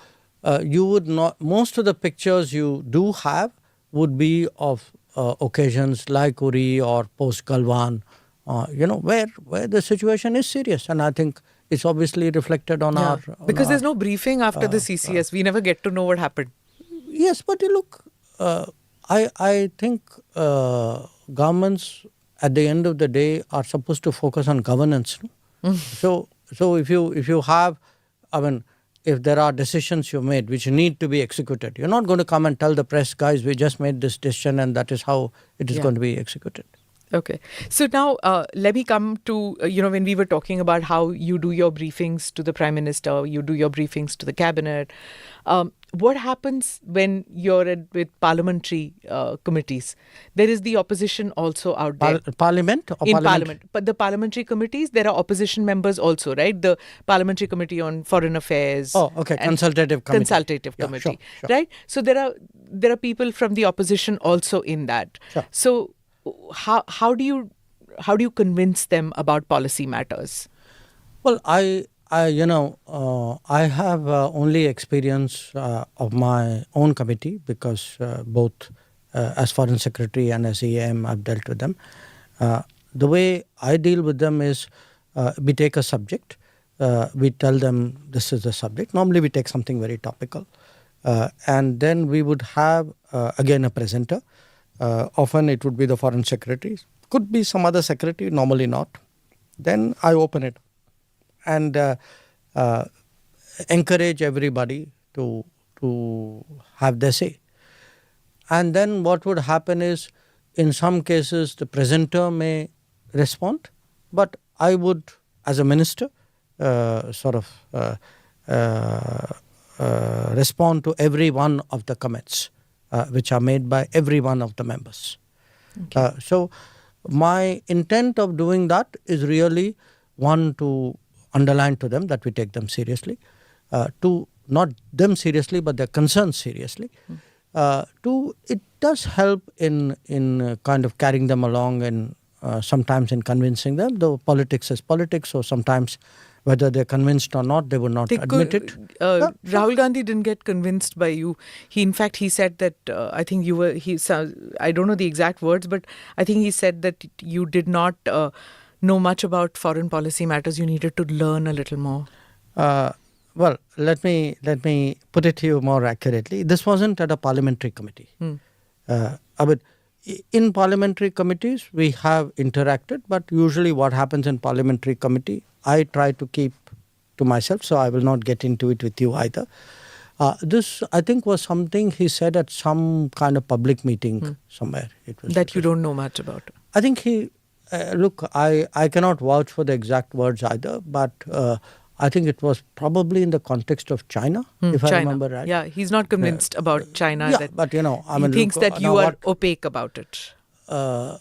you would not. Most of the pictures you do have would be of occasions like Uri or post Galwan, where the situation is serious, and I think it's obviously reflected on our. Because there's no briefing after the CCS. We never get to know what happened. Yes, but look, I think governments at the end of the day are supposed to focus on governance. So if you have, if there are decisions you made which need to be executed, you're not going to come and tell the press, guys, we just made this decision and that is how it is going to be executed. Okay. So now let me come to, when we were talking about how you do your briefings to the Prime Minister, you do your briefings to the Cabinet. What happens when you're with parliamentary committees? There is the opposition also out there. Parliament? Or in Parliament. But the parliamentary committees, there are opposition members also, right? The Parliamentary Committee on Foreign Affairs. Oh, okay. Consultative committee. Consultative Yeah, committee, sure. right? So there are people from the opposition also in that. Sure. So how do you convince them about policy matters? Well, I have only experience of my own committee because both as Foreign Secretary and as EAM I've dealt with them. The way I deal with them is we take a subject, we tell them this is the subject. Normally we take something very topical and then we would have again a presenter. Often it would be the Foreign Secretary, could be some other secretary, normally not. Then I open it and encourage everybody to have their say. And then what would happen is, in some cases, the presenter may respond, but I would, as a minister, respond to every one of the comments which are made by every one of the members. Okay. So my intent of doing that is really, one, to underline to them that we take them seriously, two, not them seriously but their concerns seriously, two, it does help in kind of carrying them along and sometimes in convincing them, though politics is politics, so sometimes whether they're convinced or not, they would not admit it. Rahul Gandhi didn't get convinced by you. In fact, he said that, I think you were, I don't know the exact words, but I think he said that you did not know much about foreign policy matters. You needed to learn a little more. Well, let me put it to you more accurately. This wasn't at a parliamentary committee. In parliamentary committees, we have interacted, but usually what happens in parliamentary committee, I try to keep to myself, so I will not get into it with you either. This, I think, was something he said at some kind of public meeting somewhere. That you don't know much about. I think he, look, I cannot vouch for the exact words either, but I think it was probably in the context of China, if I remember right. Yeah, he's not convinced about China. Yeah, but I mean, he thinks that you are opaque about it. I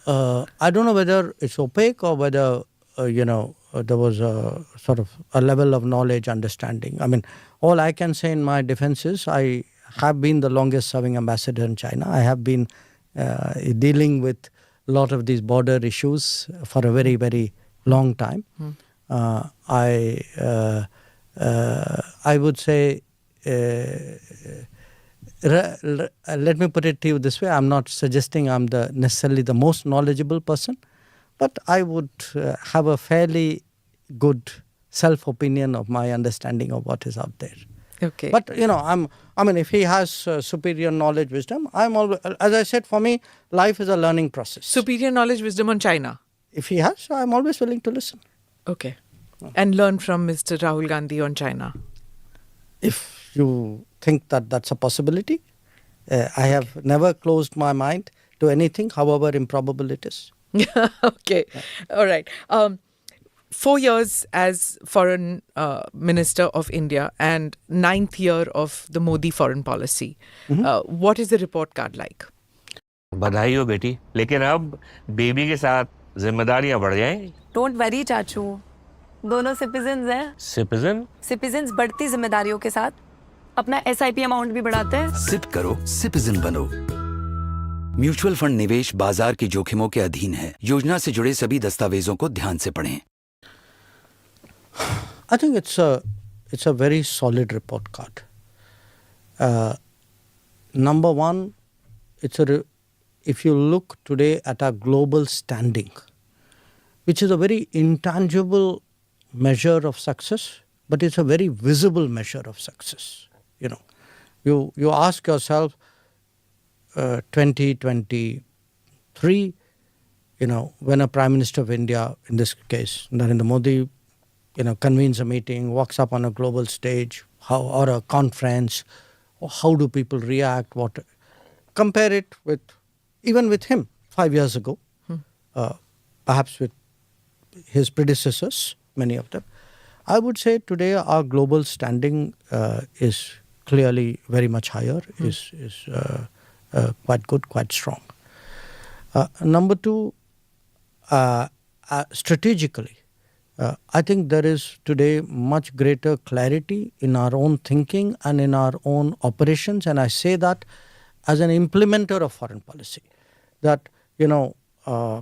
don't know whether it's opaque or whether, there was a sort of a level of knowledge, understanding. I mean, all I can say in my defense is I have been the longest serving ambassador in China. I have been dealing with a lot of these border issues for a very, very long time. I would say, let me put it to you this way, I'm not suggesting I'm necessarily the most knowledgeable person, but I would have a fairly good self-opinion of my understanding of what is out there. Okay. But, if he has superior knowledge, wisdom, I'm always, as I said, for me, life is a learning process. Superior knowledge, wisdom on China? If he has, I'm always willing to listen. Okay. And learn from Mr. Rahul Gandhi on China? If you think that that's a possibility, I have never closed my mind to anything, however improbable it is. Okay. Yeah. All right. 4 years as Foreign Minister of India and 9th year of the Modi foreign policy. What is the report card like? बधाई हो बेटी, लेकिन अब baby के साथ जिम्मेदारियां बढ़ जाएं। Don't worry चाचू, दोनों सिटीजन्स हैं। सिटीजन्स बढ़ती जिम्मेदारियों के साथ अपना SIP अमाउंट भी बढ़ाते हैं। सिप करो, सिटीजन बनो। म्यूचुअल फंड निवेश बाजार के जोखिमों के अधीन है। योजना से जुड़े सभी दस्तावेजों को ध्यान से पढ़ें। I think it's a very solid report card. Number one, if you look today at our global standing, which is a very intangible measure of success, but it's a very visible measure of success. You ask yourself, 2023, when a Prime Minister of India, in this case Narendra Modi, convenes a meeting, walks up on a global stage, or a conference, or how do people react? Compare it with, even with him 5 years ago. perhaps with his predecessors, many of them. I would say today our global standing is clearly very much higher, is quite good, quite strong. Number two, strategically, I think there is today much greater clarity in our own thinking and in our own operations, and I say that as an implementer of foreign policy, that,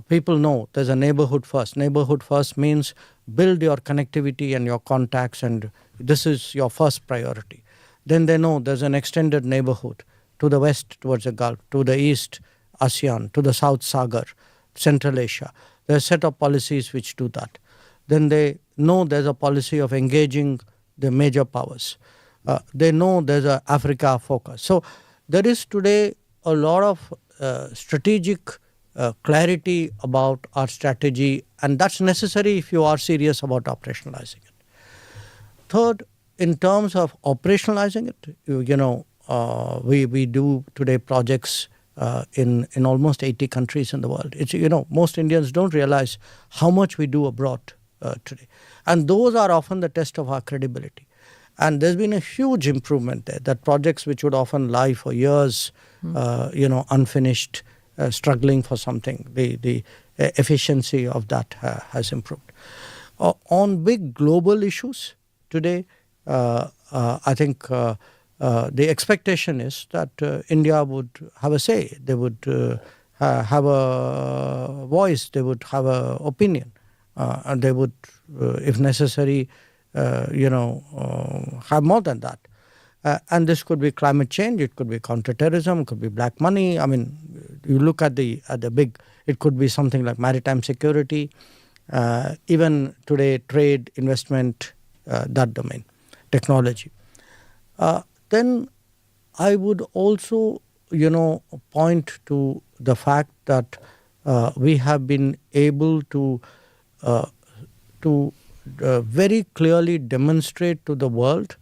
people know there's a neighborhood first. Neighborhood first means build your connectivity and your contacts, and this is your first priority. Then they know there's an extended neighborhood to the west towards the Gulf, to the east, ASEAN, to the South Sagar, Central Asia. There's a set of policies which do that. Then they know there's a policy of engaging the major powers. They know there's a Africa focus. So there is today a lot of strategic clarity about our strategy, and that's necessary if you are serious about operationalizing it. Third, in terms of operationalizing it, we do today projects in almost 80 countries in the world. It's, most Indians don't realize how much we do abroad today. And those are often the test of our credibility. And there's been a huge improvement there, that projects which would often lie for years, unfinished, struggling for something, the efficiency of that has improved. On big global issues today, I think the expectation is that India would have a say, they would have a voice, they would have an opinion, and they would, if necessary, have more than that. And this could be climate change, it could be counterterrorism, it could be black money. I mean, you look at the big, it could be something like maritime security, even today trade, investment, that domain, technology. Then I would also, point to the fact that we have been able to very clearly demonstrate to the world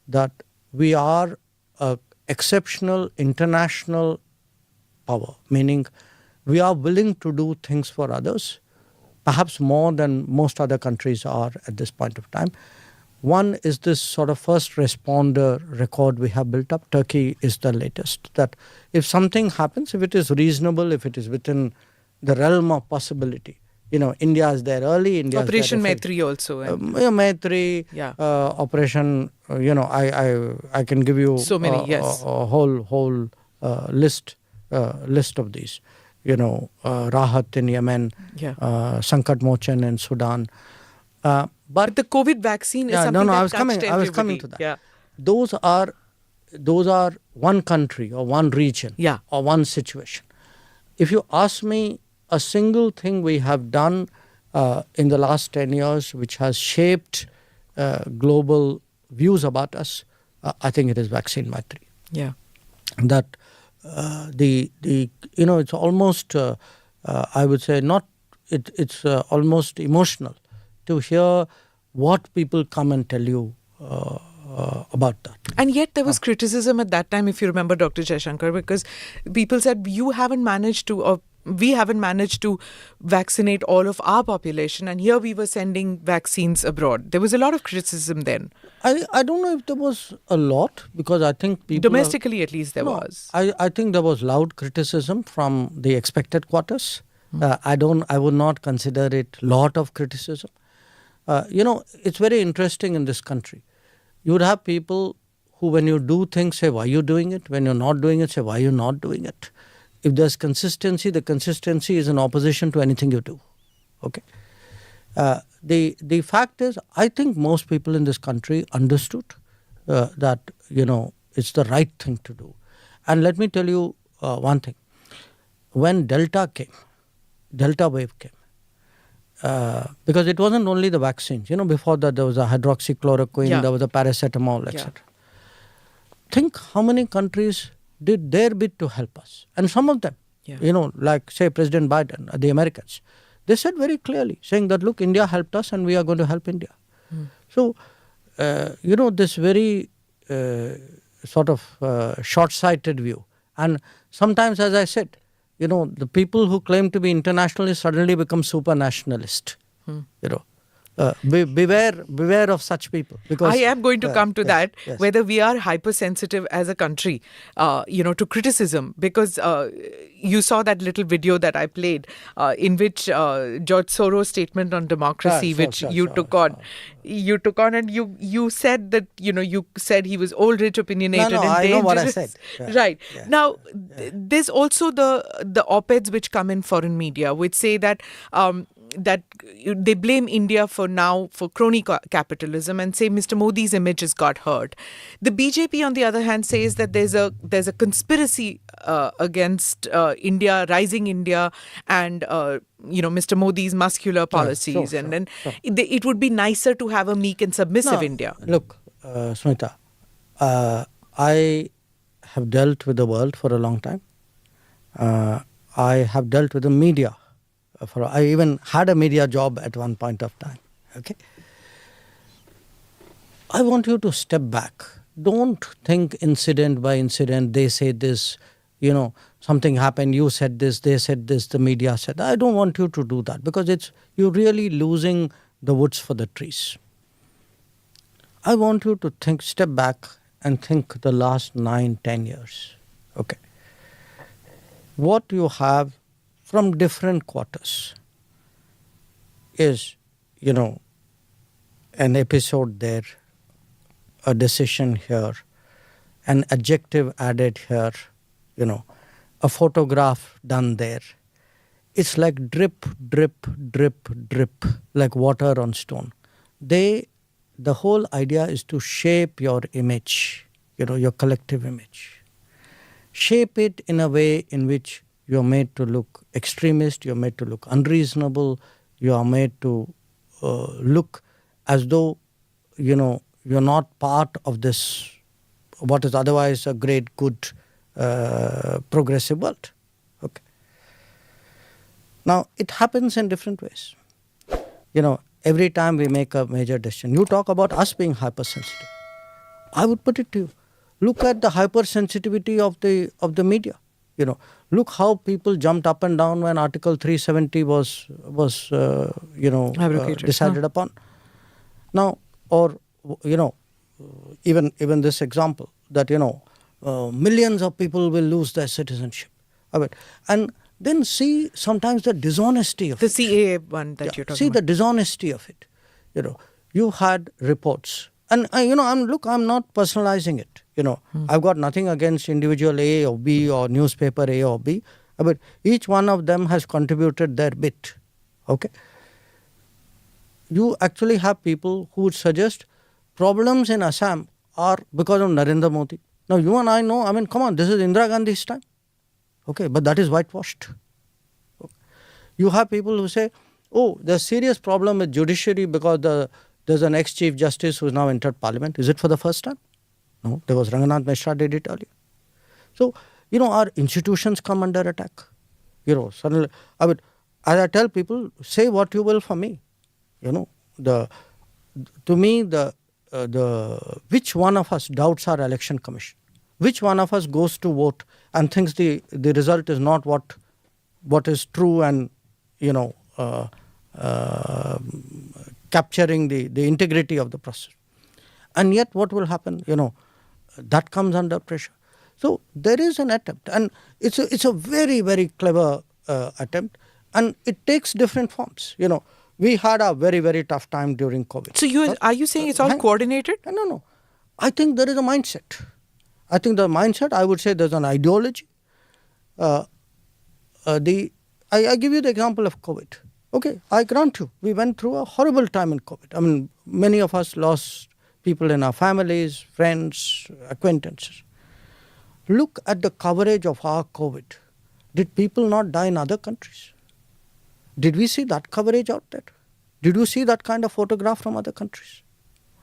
that we are an exceptional international power, meaning we are willing to do things for others, perhaps more than most other countries are at this point of time. One is this sort of first responder record we have built up. Turkey is the latest. That if something happens, if it is reasonable, if it is within the realm of possibility, India is there early. India Operation Maitri also. Maitri, Operation, I can give you so many, yes. a whole list of these. Rahat in Yemen, Sankat Mochan in Sudan. But the COVID vaccine is something that touched everybody. I was coming to that. Yeah. Those are one country or one region or one situation. If you ask me, a single thing we have done in the last 10 years which has shaped global views about us, I think it is Vaccine Maitri. Yeah. That it's almost, I would say, it's almost emotional to hear what people come and tell you about that. And yet there was criticism at that time, if you remember, Dr. Jaishankar, because people said you haven't managed to, or we haven't managed to vaccinate all of our population, and here we were sending vaccines abroad. There was a lot of criticism then. I don't know if there was a lot, because I think people... Domestically at least there was. I think there was loud criticism from the expected quarters. I would not consider it lot of criticism. It's very interesting in this country. You would have people who, when you do things, say, why are you doing it? When you're not doing it, say, why are you not doing it? If there's consistency, the consistency is in opposition to anything you do. Okay? The fact is, I think most people in this country understood that, it's the right thing to do. And let me tell you one thing. When Delta wave came, because it wasn't only the vaccines. Before that there was a hydroxychloroquine, there was a paracetamol, etc. Think how many countries did their bit to help us. And some of them, like say President Biden, the Americans, they said very clearly, saying that, look, India helped us and we are going to help India. So, this very sort of short-sighted view. And sometimes, as I said, the people who claim to be internationalists suddenly become super nationalist. Beware of such people. Because I am going to come to that, yes. whether we are hypersensitive as a country, to criticism, because you saw that little video that I played in which George Soros' statement on democracy, you took on, and you said that, you said he was old, rich, opinionated, and I dangerous. know what I said. Yeah. Right. Now, there's also the op-eds which come in foreign media, which say that that they blame India for crony capitalism and say Mr. Modi's image has got hurt. The BJP, on the other hand, says that there's a conspiracy against India, rising India, and Mr. Modi's muscular policies, and then it would be nicer to have a meek and submissive India. Look, Smita, I have dealt with the world for a long time. I have dealt with the media. I even had a media job at one point of time. Okay, I want you to step back. Don't think incident by incident. They say this, something happened. You said this. They said this. The media said. I don't want you to do that, because you're really losing the woods for the trees. I want you to step back and think the last 9-10 years. Okay, what you have from different quarters is, an episode there, a decision here, an adjective added here, a photograph done there. It's like drip, drip, drip, drip, like water on stone. The whole idea is to shape your image, your collective image. Shape it in a way in which you're made to look extremist, you're made to look unreasonable, you are made to look as though, you're not part of this, what is otherwise a great, good, progressive world. Okay. Now, it happens in different ways. Every time we make a major decision, you talk about us being hypersensitive. I would put it to you, look at the hypersensitivity of the media. Look how people jumped up and down when Article 370 was decided upon. Now, or even this example that millions of people will lose their citizenship. And then see sometimes the dishonesty of the CAA one that you're talking see about. the dishonesty of it. You had reports, and I'm not personalizing it. I've got nothing against individual A or B or newspaper A or B, but each one of them has contributed their bit. Okay. You actually have people who would suggest problems in Assam are because of Narendra Modi. Now you and I know, come on, this is Indira Gandhi's time. Okay, but that is whitewashed. Okay. You have people who say, there's serious problem with judiciary because there's an ex-chief justice who has now entered parliament. Is it for the first time? No, there was Ranganath Mishra did it earlier. So, our institutions come under attack. Suddenly, as I tell people, say what you will for me. To me, which one of us doubts our election commission? Which one of us goes to vote and thinks the result is not what is true and, capturing the integrity of the process? And yet what will happen? That comes under pressure. So there is an attempt, and it's a very, very clever attempt, and it takes different forms. We had a very, very tough time during COVID. So are you saying it's all coordinated? No. I think there is a mindset. I would say there's an ideology. I give you the example of COVID. Okay, I grant you, we went through a horrible time in COVID. Many of us lost people in our families, friends, acquaintances. Look at the coverage of our COVID. Did people not die in other countries? Did we see that coverage out there? Did you see that kind of photograph from other countries?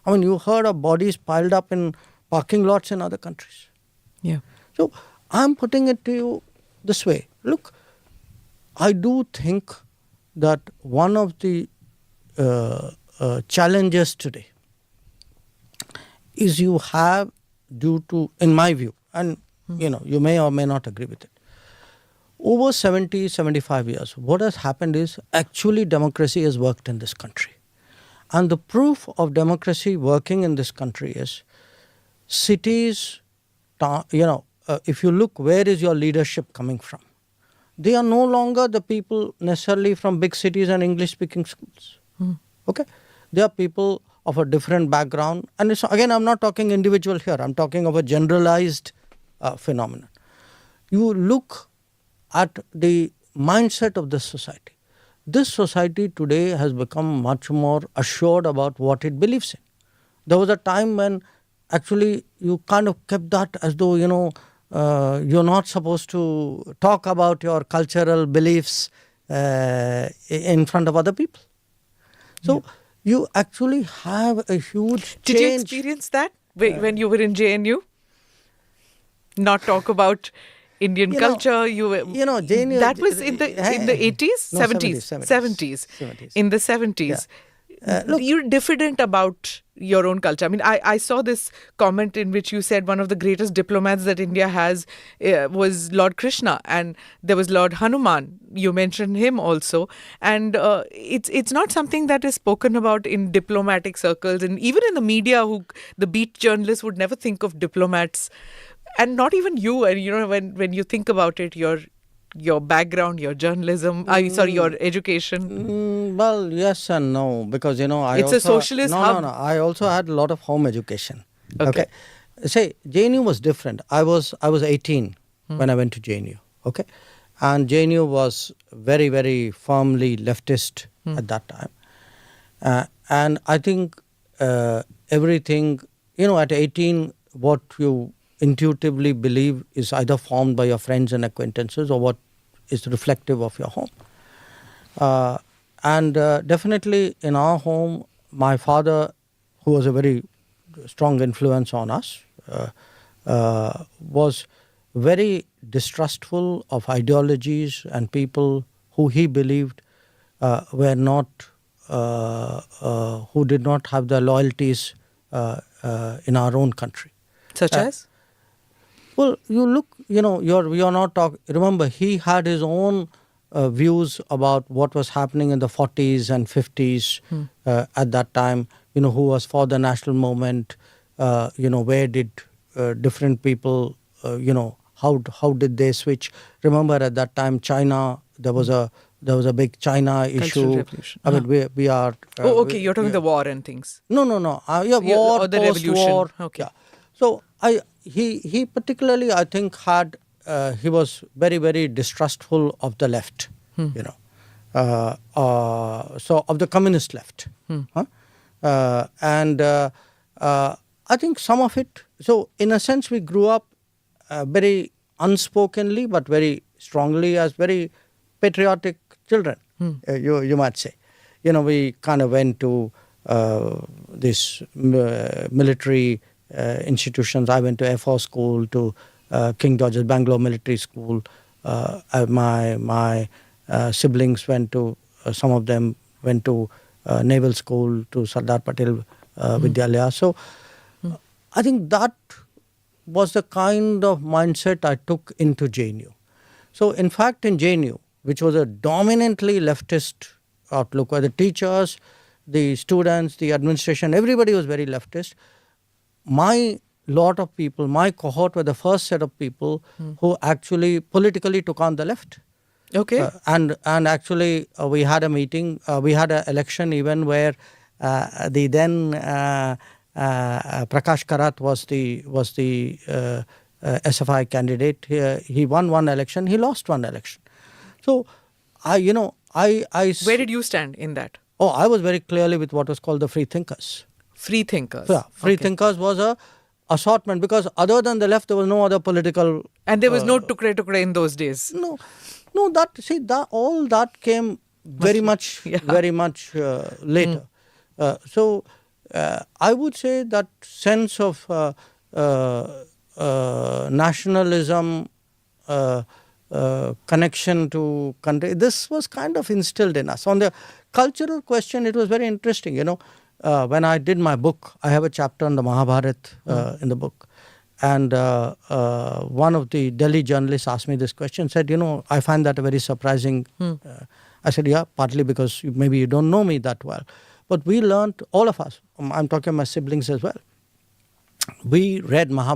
You heard of bodies piled up in parking lots in other countries. Yeah. So I'm putting it to you this way. Look, I do think that one of the challenges today is you have, due to, in my view, and you may or may not agree with it, over 70, 75 years, what has happened is actually democracy has worked in this country. And the proof of democracy working in this country is cities, if you look, where is your leadership coming from? They are no longer the people necessarily from big cities and English-speaking schools. Okay? They are people of a different background. And again, I'm not talking individual here. I'm talking of a generalized phenomenon. You look at the mindset of this society. This society today has become much more assured about what it believes in. There was a time when actually you kind of kept that as though, you're not supposed to talk about your cultural beliefs in front of other people. So you actually have a huge change. Did you experience that when you were in JNU? Not talk about Indian culture. JNU, that was in the 80s, no, 70s. In the 70s. Look, you're diffident about your own culture. I mean, I saw this comment in which you said one of the greatest diplomats that India has was Lord Krishna, and there was Lord Hanuman. You mentioned him also, and it's not something that is spoken about in diplomatic circles, and even in the media, the beat journalists would never think of diplomats, and not even you. And when you think about it, your background, your journalism, your education? Well, yes and no, because, it's a socialist hub. No. I also had a lot of home education. Okay. Say, JNU was different. I was 18 when I went to JNU. Okay. And JNU was very, very firmly leftist at that time. And I think everything, at 18, what you intuitively believe is either formed by your friends and acquaintances or what is reflective of your home. And definitely in our home, my father, who was a very strong influence on us, was very distrustful of ideologies and people who he believed were not, who did not have the loyalties in our own country. Such as? Well, you look, you're not talking. Remember, he had his own views about what was happening in the 40s and 50s at that time, who was for the national movement, where did different people, how did they switch? Remember at that time, China, there was a big China issue. I mean, we are... you're talking the war and things. No. War, or the revolution. Okay. Yeah. So, he particularly, I think, he was very, very distrustful of the left, so of the communist left. And I think some of it, so in a sense we grew up very unspokenly but very strongly as very patriotic children, you might say. We kind of went to this military institutions. I went to Air Force School, to King George's Bangalore Military School. My siblings went to, some of them went to Naval School, to Sardar Patel Vidyalaya. So I think that was the kind of mindset I took into JNU. So in fact in JNU, which was a dominantly leftist outlook, where the teachers, the students, the administration, everybody was very leftist. My lot of people, my cohort were the first set of people who actually politically took on the left. Okay. And actually we had a meeting, we had an election even where the then Prakash Karat was the SFI candidate. He won one election, he lost one election. So I where did you stand in that? Oh, I was very clearly with what was called the free thinkers. Free thinkers. Yeah, free thinkers was a assortment, because other than the left, there was no other political. And there was no tukre in those days. No, all that came very much later. So I would say that sense of nationalism, connection to country, this was kind of instilled in us. On the cultural question, it was very interesting, when I did my book, I have a chapter on the Mahabharata in the book. And one of the Delhi journalists asked me this question, said, I find that a very surprising. I said, yeah, partly because maybe you don't know me that well. But we learned, all of us, I'm talking my siblings as well, we read Mahabharata.